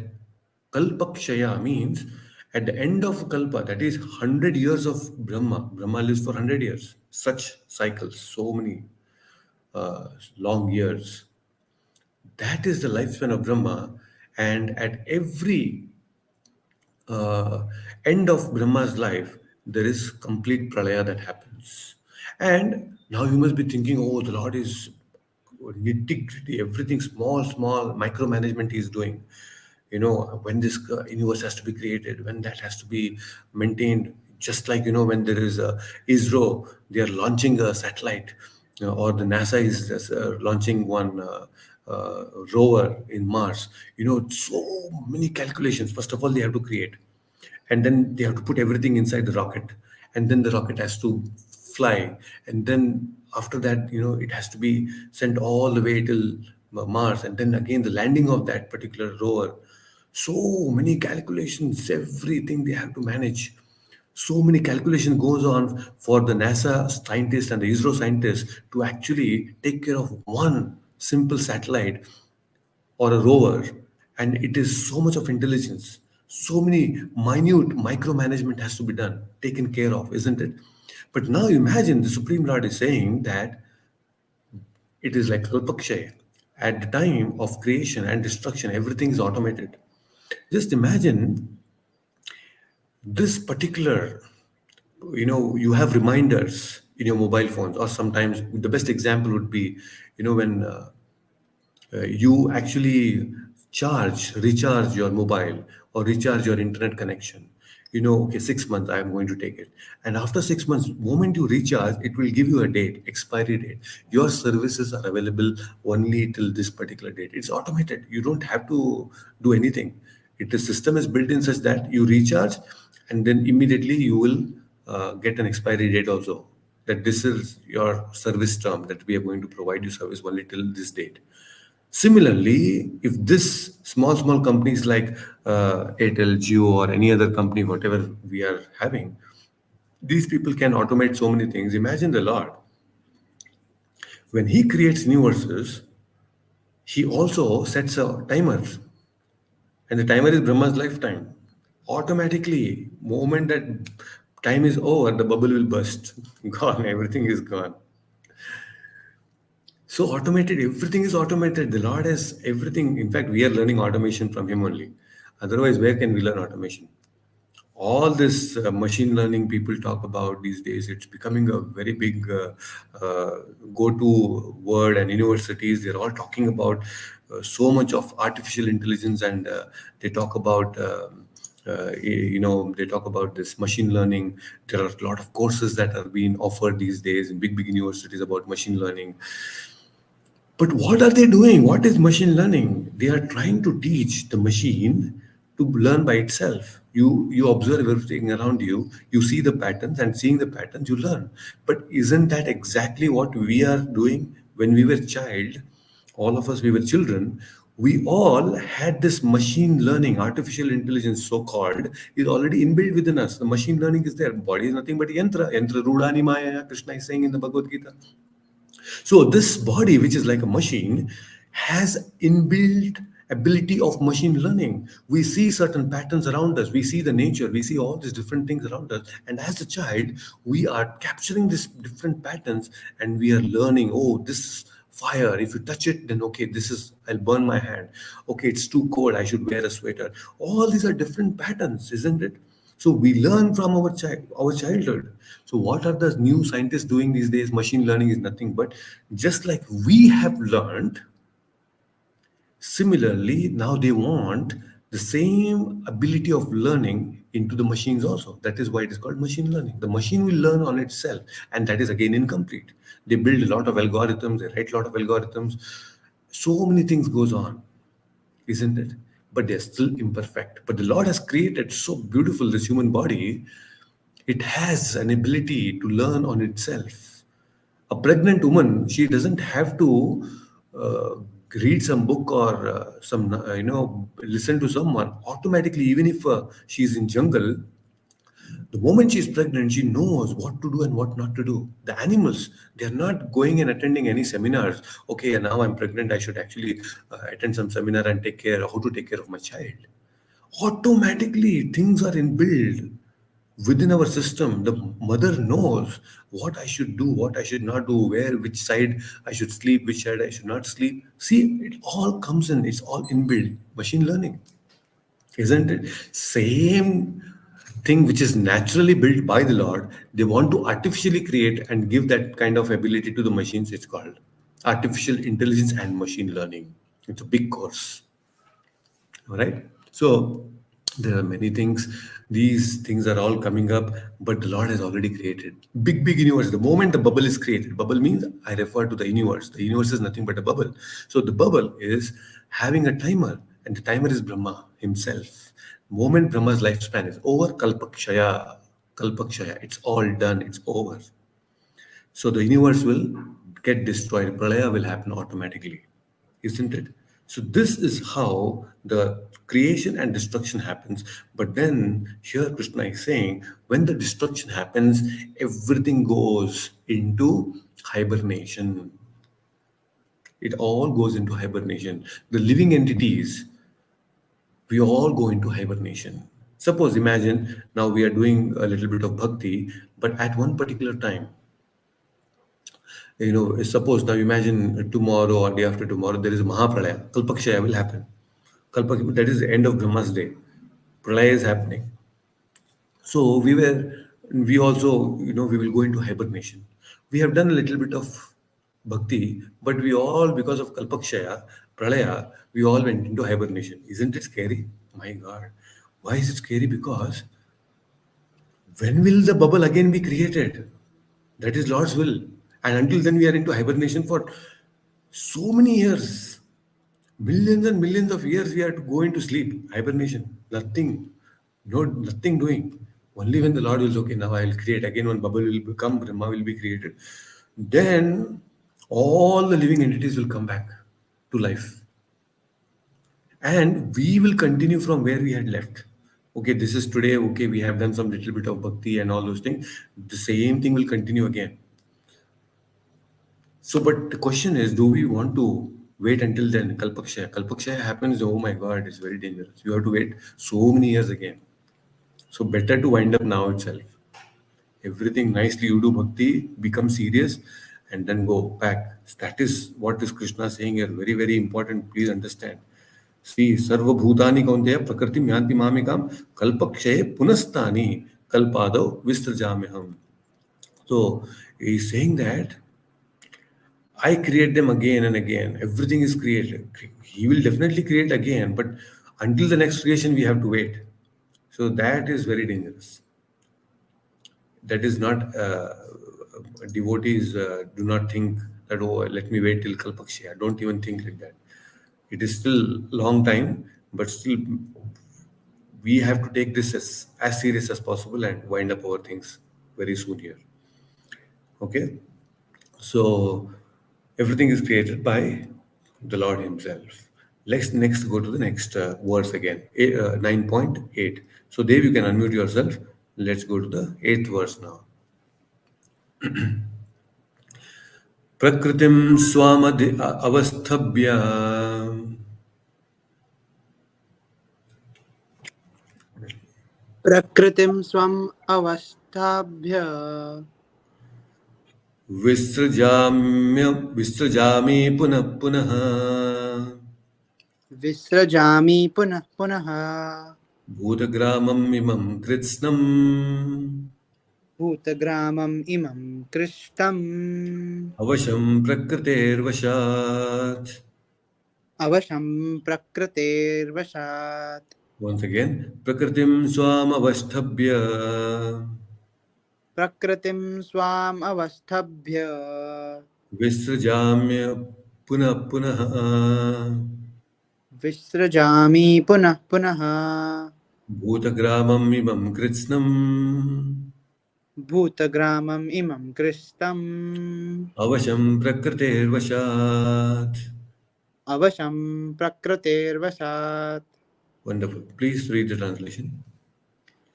[SPEAKER 1] Kalpakshaya means at the end of Kalpa, that is 100 years of Brahma. Brahma lives for 100 years. Such cycles, so many long years. That is the lifespan of Brahma. And at every uh, end of Brahma's life, there is complete pralaya that happens. And now you must be thinking, oh, the Lord is nitty gritty, everything small micromanagement he is doing. You know, when this universe has to be created, when that has to be maintained, just like, you know, when there is a ISRO, they are launching a satellite, or the NASA is just, launching one rover in Mars. You know, so many calculations. First of all, they have to create, and then they have to put everything inside the rocket, and then the rocket has to fly, and then after that, you know, it has to be sent all the way till Mars, and then again the landing of that particular rover. So many calculations, everything they have to manage. So many calculation goes on for the NASA scientists and the ISRO scientists to actually take care of one simple satellite or a rover, and it is so much of intelligence, so many minute micromanagement has to be done, taken care of, isn't it? But now imagine the Supreme Lord is saying that it is like kalpakshay. At the time of creation and destruction, everything is automated. Just imagine this particular, you know, you have reminders in your mobile phones, or sometimes the best example would be, you know, when you actually recharge your mobile or recharge your internet connection. You know, okay, 6 months I am going to take it, and after 6 months, moment you recharge, it will give you a date, expiry date. Your services are available only till this particular date. It's automated. You don't have to do anything. The system is built in such that you recharge, and then immediately you will get an expiry date also, that this is your service term, that we are going to provide you service only till this date. Similarly, if this small companies like Airtel, Jio, or any other company, whatever we are having, these people can automate so many things. Imagine the Lord. When He creates universes, He also sets a timer, and the timer is Brahma's lifetime. Automatically, moment that time is over, the bubble will burst. Gone, everything is gone. So automated, everything is automated. The Lord has everything. In fact, we are learning automation from Him only. Otherwise, where can we learn automation? All this machine learning people talk about these days, it's becoming a very big uh, go-to word, and universities, they're all talking about so much of artificial intelligence, and they talk about they talk about this machine learning. There are a lot of courses that are being offered these days in big universities about machine learning. But what are they doing? What is machine learning? They are trying to teach the machine to learn by itself. You observe everything around you, you see the patterns, and seeing the patterns, you learn. But isn't that exactly what we are doing when we were child? All of us, we were children. We all had this machine learning, artificial intelligence, so called, is already inbuilt within us. The machine learning is there. Body is nothing but yantra. Yantra rudani maya, Krishna is saying in the Bhagavad Gita. So this body, which is like a machine, has inbuilt ability of machine learning. We see certain patterns around us. We see the nature. We see all these different things around us. And as a child, we are capturing these different patterns, and we are learning. Oh, this fire. If you touch it, then okay, this is. I'll burn my hand. Okay, it's too cold. I should wear a sweater. All these are different patterns, isn't it? So we learn from our childhood. So what are the new scientists doing these days? Machine learning is nothing but just like we have learned. Similarly, now they want the same ability of learning into the machines also. That is why it is called machine learning. The machine will learn on itself, and that is again incomplete. They build a lot of algorithms, they write a lot of algorithms. So many things goes on, isn't it? But they're still imperfect. But the Lord has created so beautiful this human body. It has an ability to learn on itself. A pregnant woman, she doesn't have to uh, read some book or some listen to someone. Automatically, even if she's in jungle, the moment she's pregnant, she knows what to do and what not to do. The animals, they're not going and attending any seminars. Okay, now I'm pregnant, I should actually attend some seminar and take care how to take care of my child. Automatically, things are inbuilt within our system. The mother knows what I should do, what I should not do, where, which side I should sleep, which side I should not sleep. See, it all comes in, it's all inbuilt. Machine learning, isn't it? Same thing which is naturally built by the Lord, they want to artificially create and give that kind of ability to the machines. It's called artificial intelligence and machine learning. It's a big course. All right. So there are many things. These things are all coming up, but the Lord has already created big universe. The moment the bubble is created, bubble means I refer to the universe. The universe is nothing but a bubble. So the bubble is having a timer, and the timer is Brahma himself. Moment Brahma's lifespan is over, kalpakshaya, it's all done, it's over. So the universe will get destroyed. Pralaya will happen automatically, isn't it? So this is how the creation and destruction happens. But then here Krishna is saying, when the destruction happens, everything goes into hibernation. It all goes into hibernation. The living entities, we all go into hibernation. Suppose, imagine now we are doing a little bit of bhakti, but at one particular time, suppose now imagine tomorrow or day after tomorrow there is a Mahapralaya, Kalpakshaya will happen. That is the end of Brahma's day. Pralaya is happening. So we also, we will go into hibernation. We have done a little bit of bhakti, but we all, because of Kalpakshaya, Pralaya, we all went into hibernation. Isn't it scary? My God. Why is it scary? Because when will the bubble again be created? That is Lord's will. And until then, we are into hibernation for so many years. Millions and millions of years we have to go into sleep, hibernation, nothing, nothing doing. Only when the Lord will say, okay, now I'll create again, one bubble will become, Brahma will be created. Then all the living entities will come back to life. And we will continue from where we had left. Okay, this is today, okay, we have done some little bit of bhakti and all those things. The same thing will continue again. So, but the question is, do we want to wait until then? Kalpakshaya. Kalpakshaya happens, oh my God, it's very dangerous. You have to wait so many years again. So, better to wind up now itself. Everything nicely, you do bhakti, become serious, and then go back. That is what is Krishna saying here. Very, very important. Please understand. See, Sarva Bhutani Kaunteya Prakriti Yanti Mamikam Kalpakshaye Punastani Kalpado Vistrajameham. So he's saying that I create them again and again. Everything is created. He will definitely create again, but until the next creation, we have to wait. So that is very dangerous. That is not devotees do not think that, oh, let me wait till Kalpaksha. Don't even think like that. It is still long time, but still we have to take this as serious as possible and wind up our things very soon here. Okay, so everything is created by the Lord Himself. Let's next go to the next verse again, 9.8. So Dev, you can unmute yourself. Let's go to the 8th verse now. प्रकृतिं स्वामधि अवस्थभ्य
[SPEAKER 3] प्रकृतिं स्वम् अवस्थाभ्य
[SPEAKER 1] विसृजामि पुनः पुनः
[SPEAKER 3] विसृजामि पुनः पुनः
[SPEAKER 1] भूतग्रामम् इमं कृत्स्नम्
[SPEAKER 3] भूतग्रामम् इमं कृष्टम्
[SPEAKER 1] अवशं प्रकृतेर्वशात्.
[SPEAKER 3] अवशं प्रकृतेर्वशात्.
[SPEAKER 1] Once again, प्रकृतिं स्वामवस्थभ्य
[SPEAKER 3] प्रकृतिं स्वाम् अवस्थभ्य
[SPEAKER 1] विसृजाम्य पुनः पुनः
[SPEAKER 3] विसृजामि पुनः पुनः
[SPEAKER 1] भूतग्रामम् इमं कृत्स्नम्
[SPEAKER 3] भूतग्रामम् इमं कृष्टम्
[SPEAKER 1] अवशं प्रकृतेर्वशात्.
[SPEAKER 3] अवशं प्रकृतेर्वशात्.
[SPEAKER 1] Wonderful. Please read the translation.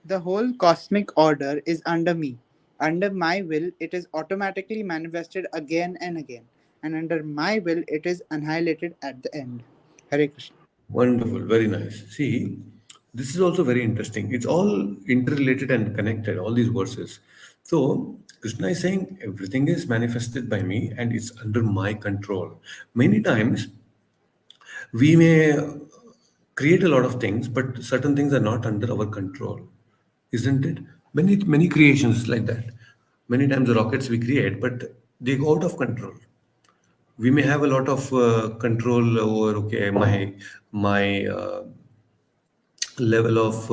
[SPEAKER 3] The whole cosmic order is under me. Under my will, it is automatically manifested again and again. And under my will, it is annihilated at the end. Hare Krishna.
[SPEAKER 1] Wonderful. Very nice. See, this is also very interesting. It's all interrelated and connected, all these verses. So, Krishna is saying everything is manifested by me and it's under my control. Many times, we may create a lot of things, but certain things are not under our control, isn't it? Many creations like that. Many times the rockets we create, but they go out of control. We may have a lot of control over, okay, my level of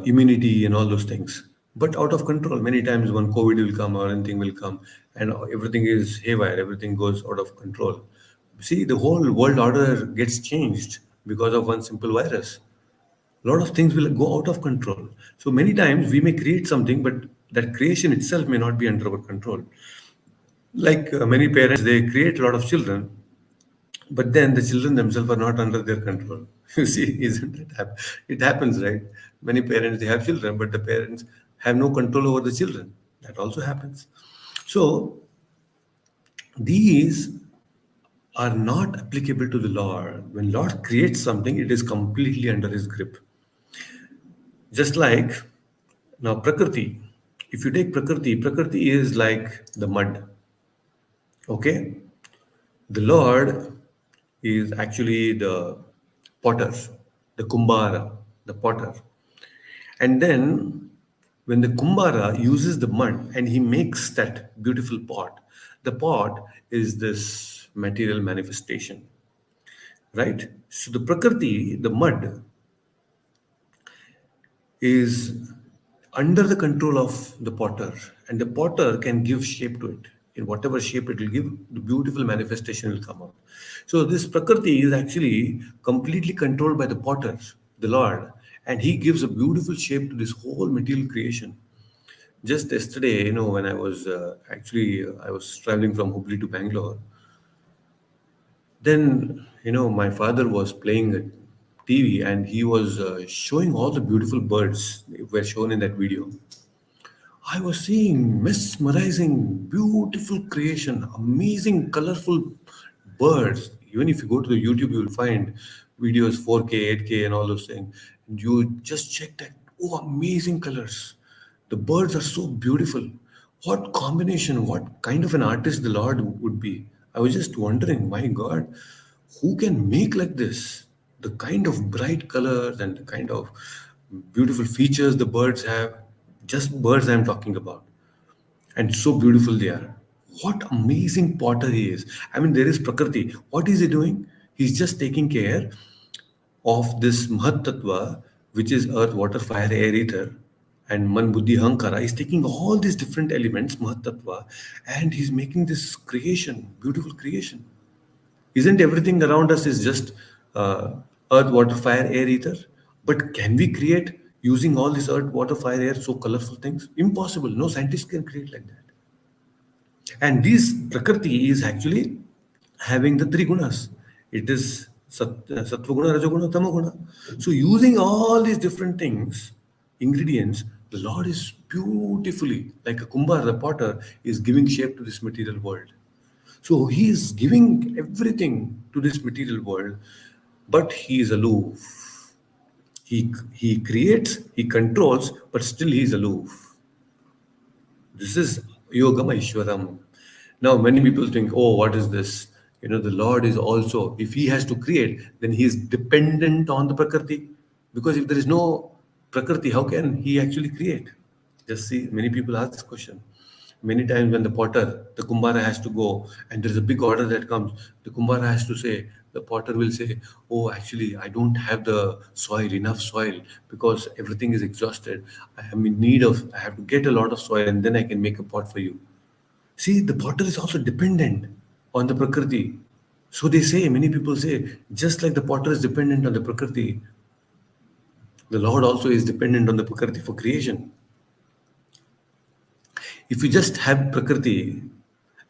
[SPEAKER 1] immunity and all those things, but out of control. Many times when COVID will come or anything will come and everything is haywire, everything goes out of control. See, the whole world order gets changed because of one simple virus. A lot of things will go out of control. So many times we may create something, but that creation itself may not be under our control. Like many parents, they create a lot of children, but then the children themselves are not under their control. You see, isn't it? It happens, right? Many parents, they have children, but the parents have no control over the children. That also happens. So these are not applicable to the Lord. When Lord creates something, it is completely under His grip. Just like now, Prakriti. If you take Prakriti, Prakriti is like the mud. Okay? The Lord is actually the potter, the Kumbara, the potter. And then when the Kumbara uses the mud and he makes that beautiful pot, the pot is this material manifestation, right? So the Prakriti, the mud, is under the control of the potter, and the potter can give shape to it. In whatever shape it will give, the beautiful manifestation will come out. So this Prakriti is actually completely controlled by the potter, the Lord, and he gives a beautiful shape to this whole material creation. Just yesterday, when I was I was traveling from Hubli to Bangalore. Then, my father was playing a TV and he was showing all the beautiful birds that were shown in that video. I was seeing mesmerizing, beautiful creation, amazing, colorful birds. Even if you go to the YouTube, you will find videos 4K, 8K, and all those things. And you just check that, oh, amazing colors. The birds are so beautiful. What combination, what kind of an artist the Lord would be. I was just wondering, my God, who can make like this? The kind of bright colors and the kind of beautiful features the birds have, just birds I'm talking about, and so beautiful they are. What amazing potter he is. I mean, there is Prakriti. What is he doing? He's just taking care of this Mahat Tattva, which is earth, water, fire, air, ether, and Man, Buddhi, Hankara. He's taking all these different elements, Mahat Tattva, and he's making this creation, beautiful creation. Isn't everything around us is just uh, earth, water, fire, air, ether? But can we create using all this earth, water, fire, air, so colorful things? Impossible. No scientist can create like that. And this Prakriti is actually having the three gunas. It is Sattva guna, Rajoguna, Tamoguna. So using all these different things, ingredients, the Lord is beautifully, like a Kumbhar, the potter, is giving shape to this material world. So he is giving everything to this material world, but he is aloof. He creates, he controls, but still he is aloof. This is Yogam Aishwaram. Now, many people think, oh, what is this? The Lord is also, if He has to create, then He is dependent on the Prakriti. Because if there is no Prakriti, how can He actually create? Just see, many people ask this question. Many times when the potter, the Kumbhara has to go and there's a big order that comes, the Kumbhara has to say, the potter will say, oh, actually, I don't have the soil, enough soil, because everything is exhausted. I am in need of, I have to get a lot of soil and then I can make a pot for you. See, the potter is also dependent on the Prakriti. So they say, many people say, just like the potter is dependent on the Prakriti, the Lord also is dependent on the Prakriti for creation. If you just have Prakriti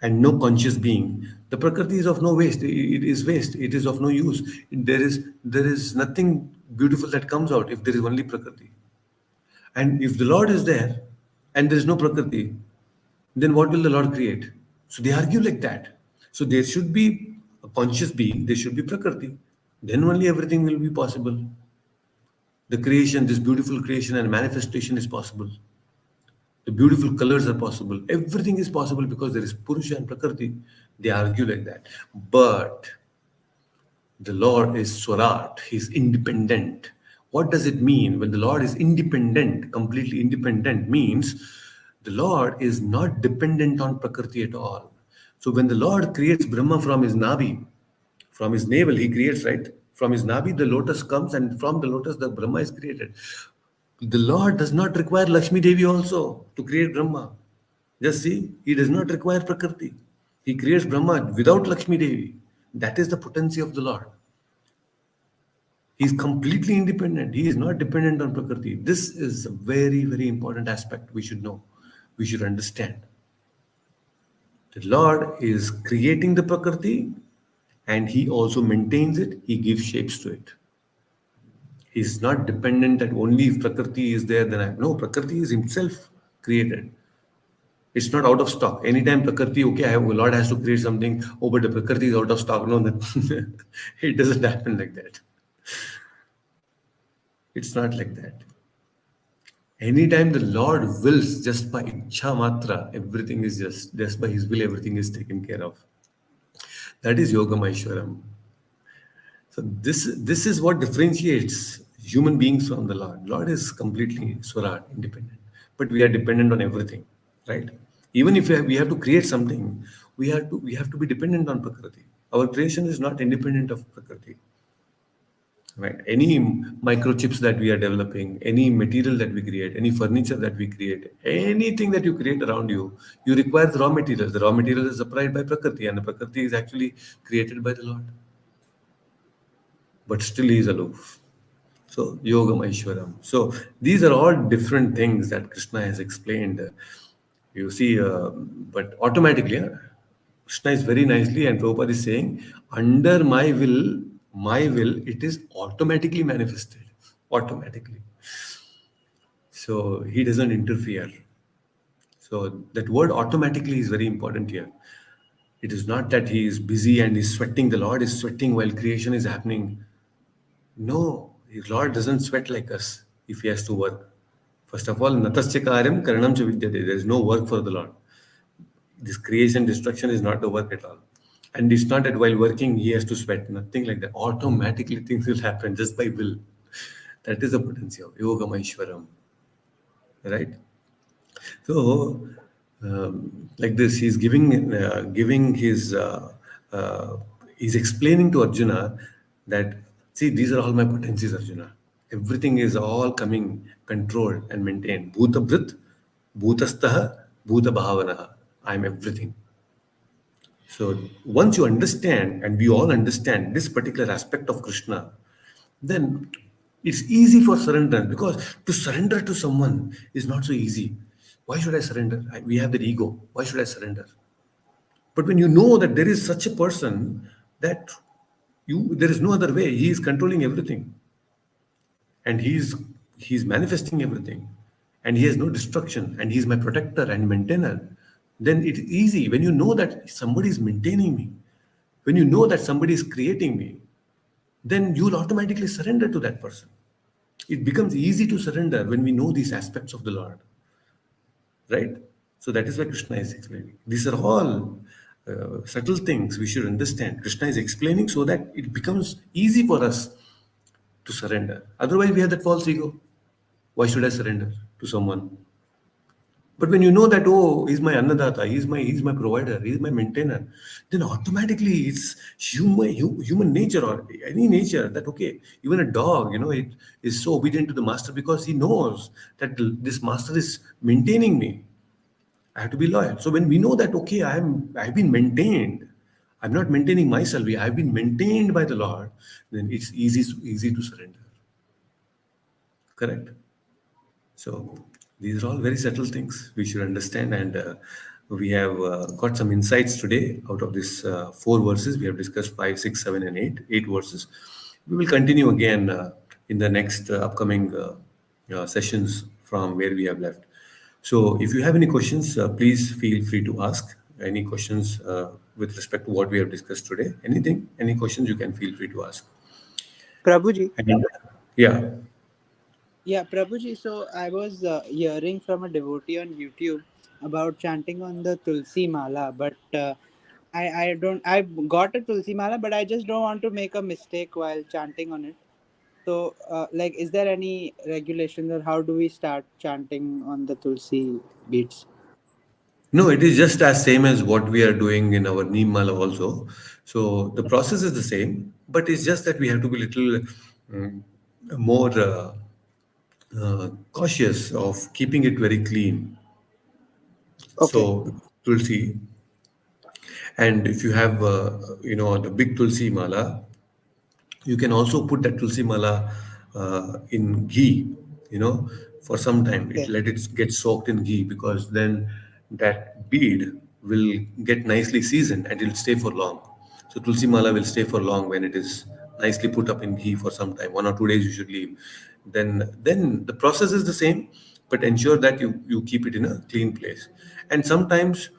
[SPEAKER 1] and no conscious being, the Prakriti is of no waste. It is waste. It is of no use. There is nothing beautiful that comes out if there is only Prakriti. And if the Lord is there and there is no Prakriti, then what will the Lord create? So they argue like that. So there should be a conscious being, there should be Prakriti. Then only everything will be possible. The creation, this beautiful creation and manifestation is possible. The beautiful colors are possible. Everything is possible because there is Purusha and Prakriti. They argue like that. But the Lord is Swarat. He is independent. What does it mean when the Lord is independent, completely independent? Means the Lord is not dependent on Prakriti at all. So when the Lord creates Brahma from his Nabi, from his navel, he creates, right? From his Nabi, the lotus comes, and from the lotus, the Brahma is created. The Lord does not require Lakshmi Devi also to create Brahma. Just see, he does not require Prakriti. He creates Brahma without Lakshmi Devi. That is the potency of the Lord. He is completely independent. He is not dependent on Prakriti. This is a very, very important aspect we should know. We should understand. The Lord is creating the Prakriti and He also maintains it. He gives shapes to it. He is not dependent that only if Prakriti is there, then I. No, Prakriti is Himself created. It's not out of stock. Anytime Prakriti, okay, Lord has to create something, oh, but the Prakriti is out of stock. No, that it doesn't happen like that. It's not like that. Anytime the Lord wills, just by Ichha Matra, everything is just by His will, everything is taken care of. That is Yogam Aishwaram. So this is what differentiates human beings from the Lord. Lord is completely Swarat, independent. But we are dependent on everything, right? Even if we have to create something, we have to be dependent on Prakriti. Our creation is not independent of Prakriti. Right? Any microchips that we are developing, any material that we create, any furniture that we create, anything that you create around you, you require the raw materials. The raw material is supplied by Prakriti, and the Prakriti is actually created by the Lord. But still he is aloof. So Yogam Aishwaram. So these are all different things that Krishna has explained. You see, but automatically, Krishna is very nicely, and Prabhupada is saying, under my will, it is automatically manifested. Automatically. So he doesn't interfere. So that word automatically is very important here. It is not that he is busy and is sweating. The Lord is sweating while creation is happening. No, the Lord doesn't sweat like us if he has to work. First of all, natasya karyam karanam cha vidyate. There is no work for the Lord. This creation destruction is not the work at all. And it's not that while working he has to sweat, nothing like that. Automatically things will happen just by will. That is the potency of Yogam Aishwaram, right? So, like this, he's giving his he's explaining to Arjuna that, see, these are all my potencies, Arjuna. Everything is all coming controlled and maintained. Bhuta Bhrit, Bhutastaha, Bhuta Bhavanaha. I'm everything. So once you understand, and we all understand this particular aspect of Krishna, then it's easy for surrender, because to surrender to someone is not so easy. Why should I surrender? We have that ego. Why should I surrender? But when you know that there is such a person, that there is no other way. He is controlling everything, and he's manifesting everything, and he has no destruction, and he's my protector and maintainer. Then it's easy when you know that somebody is maintaining me, when you know that somebody is creating me, then you'll automatically surrender to that person. It becomes easy to surrender when we know these aspects of the Lord, right? So that is why Krishna is explaining. These are all subtle things we should understand. Krishna is explaining so that it becomes easy for us to surrender. Otherwise, we have that false ego. Why should I surrender to someone? But when you know that, oh, he's my Annadata, he's my provider, he's my maintainer, then automatically it's human nature, or any nature, that okay, even a dog, it is so obedient to the master because he knows that this master is maintaining me. I have to be loyal. So when we know that, okay, I've been maintained, I'm not maintaining myself, I've been maintained by the Lord, then it's easy to surrender. Correct? So these are all very subtle things we should understand, and we have got some insights today out of these 4 verses. We have discussed 5, 6, 7, and 8, 8 verses. We will continue again in the next upcoming sessions from where we have left. So if you have any questions, please feel free to ask. Any questions with respect to what we have discussed today? Any questions, you can feel free to ask.
[SPEAKER 3] Prabhuji.
[SPEAKER 1] And, yeah.
[SPEAKER 3] Yeah, Prabhuji. So I was hearing from a devotee on YouTube about chanting on the Tulsi Mala, but I got a Tulsi Mala, but I just don't want to make a mistake while chanting on it. So, like, is there any regulations, or how do we start chanting on the Tulsi beads?
[SPEAKER 1] No, it is just as same as what we are doing in our Neem also. So the process is the same, but it's just that we have to be little more cautious of keeping it very clean.
[SPEAKER 3] Okay.
[SPEAKER 1] So Tulsi, and if you have the big Tulsi mala, you can also put that tulsi mala in ghee, for some time.
[SPEAKER 3] Okay.
[SPEAKER 1] Let it get soaked in ghee, because then that bead will get nicely seasoned and it will stay for long. So tulsi mala will stay for long when it is nicely put up in ghee for some time. 1 or 2 days you should leave. Then the process is the same, but ensure that you keep it in a clean place. And sometimes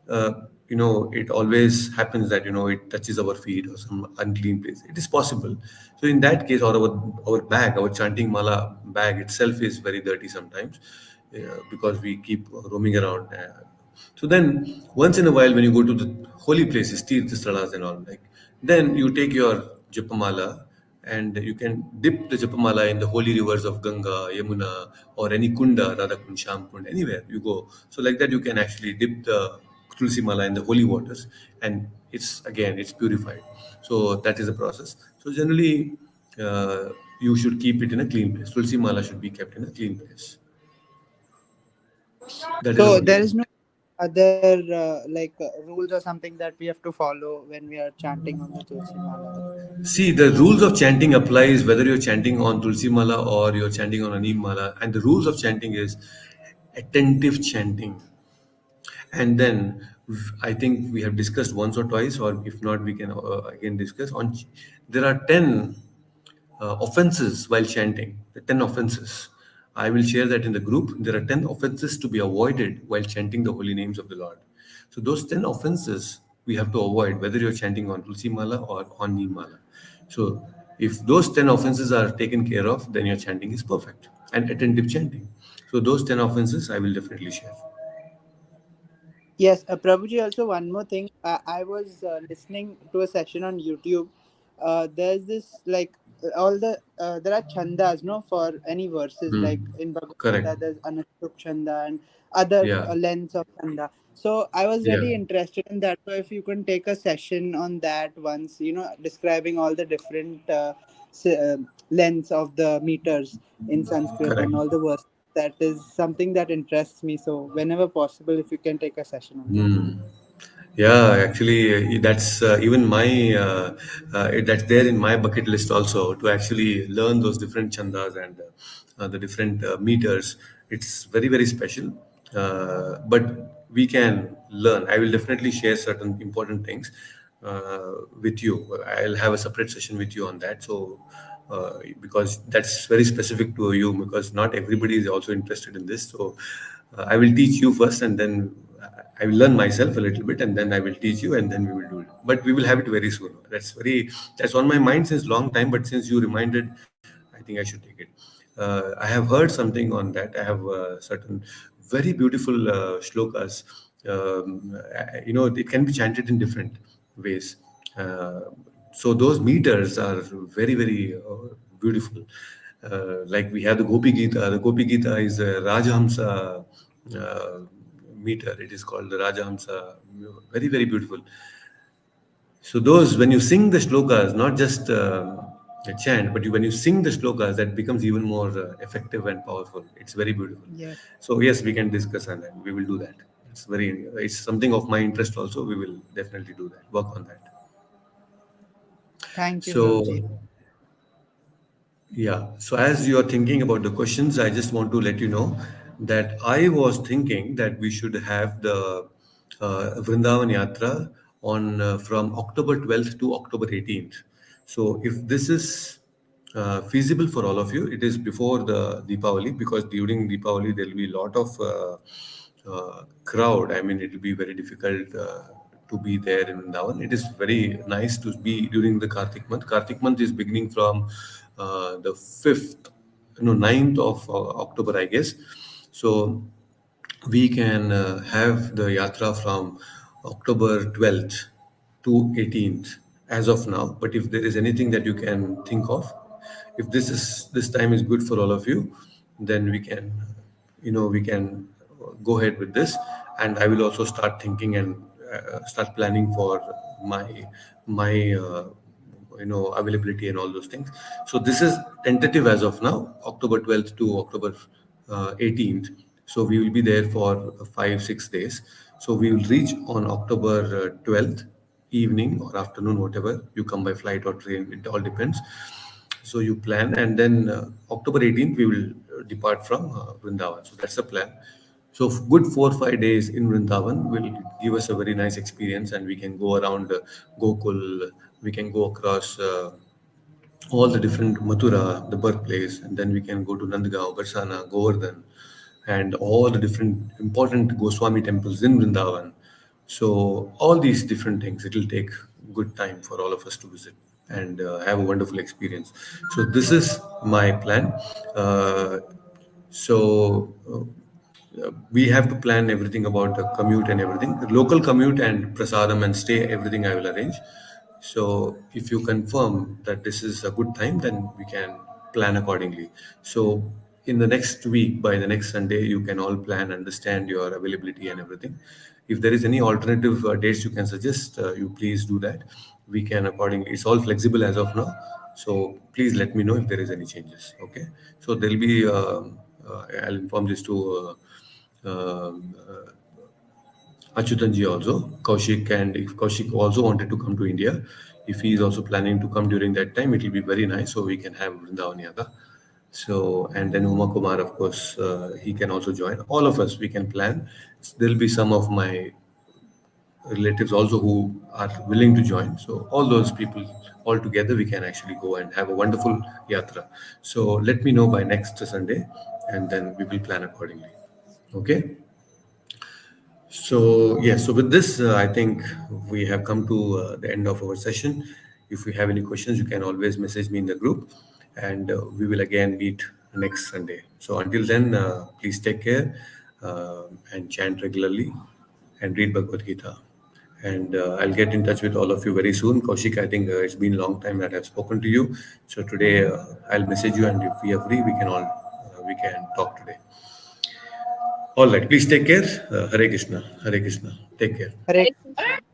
[SPEAKER 1] it always happens that it touches our feet or some unclean place. It is possible. So in that case, or our bag, our chanting mala bag itself is very dirty sometimes, because we keep roaming around. So then, once in a while, when you go to the holy places, tirthastalas and all, like, then you take your japamala and you can dip the japamala in the holy rivers of Ganga, Yamuna, or any kunda, Radhakund, Shamkund, anywhere you go. So like that, you can actually dip the tulsi mala in the holy waters, and it's purified. So that is the process. So generally, you should keep it in a clean place. Tulsi mala should be kept in a clean place. That is the
[SPEAKER 3] So
[SPEAKER 1] only
[SPEAKER 3] there
[SPEAKER 1] thing.
[SPEAKER 3] is no other rules or something that we have to follow when we are chanting on the Tulsi Mala.
[SPEAKER 1] See, the rules of chanting applies whether you're chanting on Tulsi Mala or you're chanting on Aneem Mala. And the rules of chanting is attentive chanting. And then I think we have discussed once or twice, or if not, we can again discuss on. There are 10 offenses while chanting. The 10 offenses. I will share that in the group. There are 10 offenses to be avoided while chanting the holy names of the Lord. So those 10 offenses we have to avoid, whether you're chanting on Tulsi Mala or on Neem Mala. So if those 10 offenses are taken care of, then your chanting is perfect and attentive chanting. So those 10 offenses I will definitely share.
[SPEAKER 3] Yes, Prabhuji, also one more thing. I was listening to a session on YouTube. There's this like all the there are chandas, no, for any verses. Like
[SPEAKER 1] Hmm.
[SPEAKER 3] in Bhagavad Gita,
[SPEAKER 1] Correct.
[SPEAKER 3] there's Anashtuk chanda and other
[SPEAKER 1] Yeah.
[SPEAKER 3] lengths of chanda. So I was
[SPEAKER 1] Yeah.
[SPEAKER 3] really interested in that. So if you can take a session on that once, describing all the different lengths of the meters in Sanskrit
[SPEAKER 1] Correct.
[SPEAKER 3] and all the verses, that is something that interests me. So whenever possible, if you can take a session on that.
[SPEAKER 1] Hmm. Yeah, actually, that's even that's there in my bucket list also to actually learn those different chandas and the different meters. It's very, very special. But we can learn. I will definitely share certain important things with you. I'll have a separate session with you on that. So, because that's very specific to you, because not everybody is also interested in this. So, I will teach you first, and then I will learn myself a little bit, and then I will teach you, and then we will do it. But we will have it very soon. That's on my mind since long time. But since you reminded, I think I should take it. I have heard something on that. I have certain very beautiful shlokas. It can be chanted in different ways. Uh, so those meters are very, very beautiful. Like we have the Gopi Gita. The Gopi Gita is a Rajahamsa uh, meter. It is called the Rajahamsa. Very, very beautiful. So those, when you sing the shlokas, not just a chant, but when you sing the shlokas, that becomes even more effective and powerful. It's very beautiful.
[SPEAKER 3] Yes.
[SPEAKER 1] So yes, we can discuss on that. We will do that. It's something of my interest also. We will definitely do that. Work on that.
[SPEAKER 3] Thank you, Prabhuji.
[SPEAKER 1] So yeah. So as you are thinking about the questions, I just want to let you know that I was thinking that we should have the Vrindavan Yatra on from October 12th to October 18th. So if this is feasible for all of you, it is before the Deepavali, because during Deepavali there will be a lot of crowd. I mean, it will be very difficult to be there in Vrindavan. It is very nice to be during the Kartik month. Kartik month is beginning from the 5th, no, 9th of October, I guess. So we can have the yatra from October 12th to 18th as of now. But if there is anything that you can think of, if this time is good for all of you, then we can go ahead with this, and I will also start thinking and start planning for my availability and all those things. So this is tentative as of now, October 12th to October 18th. So we will be there for 5 6 days. So we will reach on October 12th evening or afternoon, whatever you come by flight or train, it all depends. So you plan, and then October 18th we will depart from Vrindavan. So that's the plan. So good 4 5 days in Vrindavan will give us a very nice experience, and we can go around Gokul. We can go across all the different Mathura, the birthplace, and then we can go to Nandgaon, Barsana, Govardhan, and all the different important Goswami temples in Vrindavan. So all these different things, it will take good time for all of us to visit and have a wonderful experience. So this is my plan. Uh, so we have to plan everything about the commute and everything. The local commute and prasadam and stay, everything I will arrange. So if you confirm that this is a good time, then we can plan accordingly. So in the next week, by the next Sunday, you can all plan, understand your availability and everything. If there is any alternative dates you can suggest, you please do that. We can accordingly. It's all flexible as of now. So please let me know if there is any changes. Okay. So there'll be. I'll inform this to Achutanji also, Kaushik, and if Kaushik also wanted to come to India, if he is also planning to come during that time, it will be very nice. So we can have Vrindavan Yaga. So, and then Uma Kumar, of course, he can also join. All of us, we can plan. There'll be some of my relatives also who are willing to join. So all those people all together, we can actually go and have a wonderful yatra. So let me know by next Sunday, and then we will plan accordingly. Okay. So, yes, so with this, I think we have come to the end of our session. If you have any questions, you can always message me in the group, and we will again meet next Sunday. So, until then, please take care and chant regularly. and read Bhagavad Gita. And I'll get in touch with all of you very soon. Kaushik, I think it's been a long time that I've spoken to you. So today I'll message you, and if we are free, we can talk today. All right, please take care. Hare Krishna. Hare Krishna. Take care.
[SPEAKER 3] Hare
[SPEAKER 4] Hare Krishna.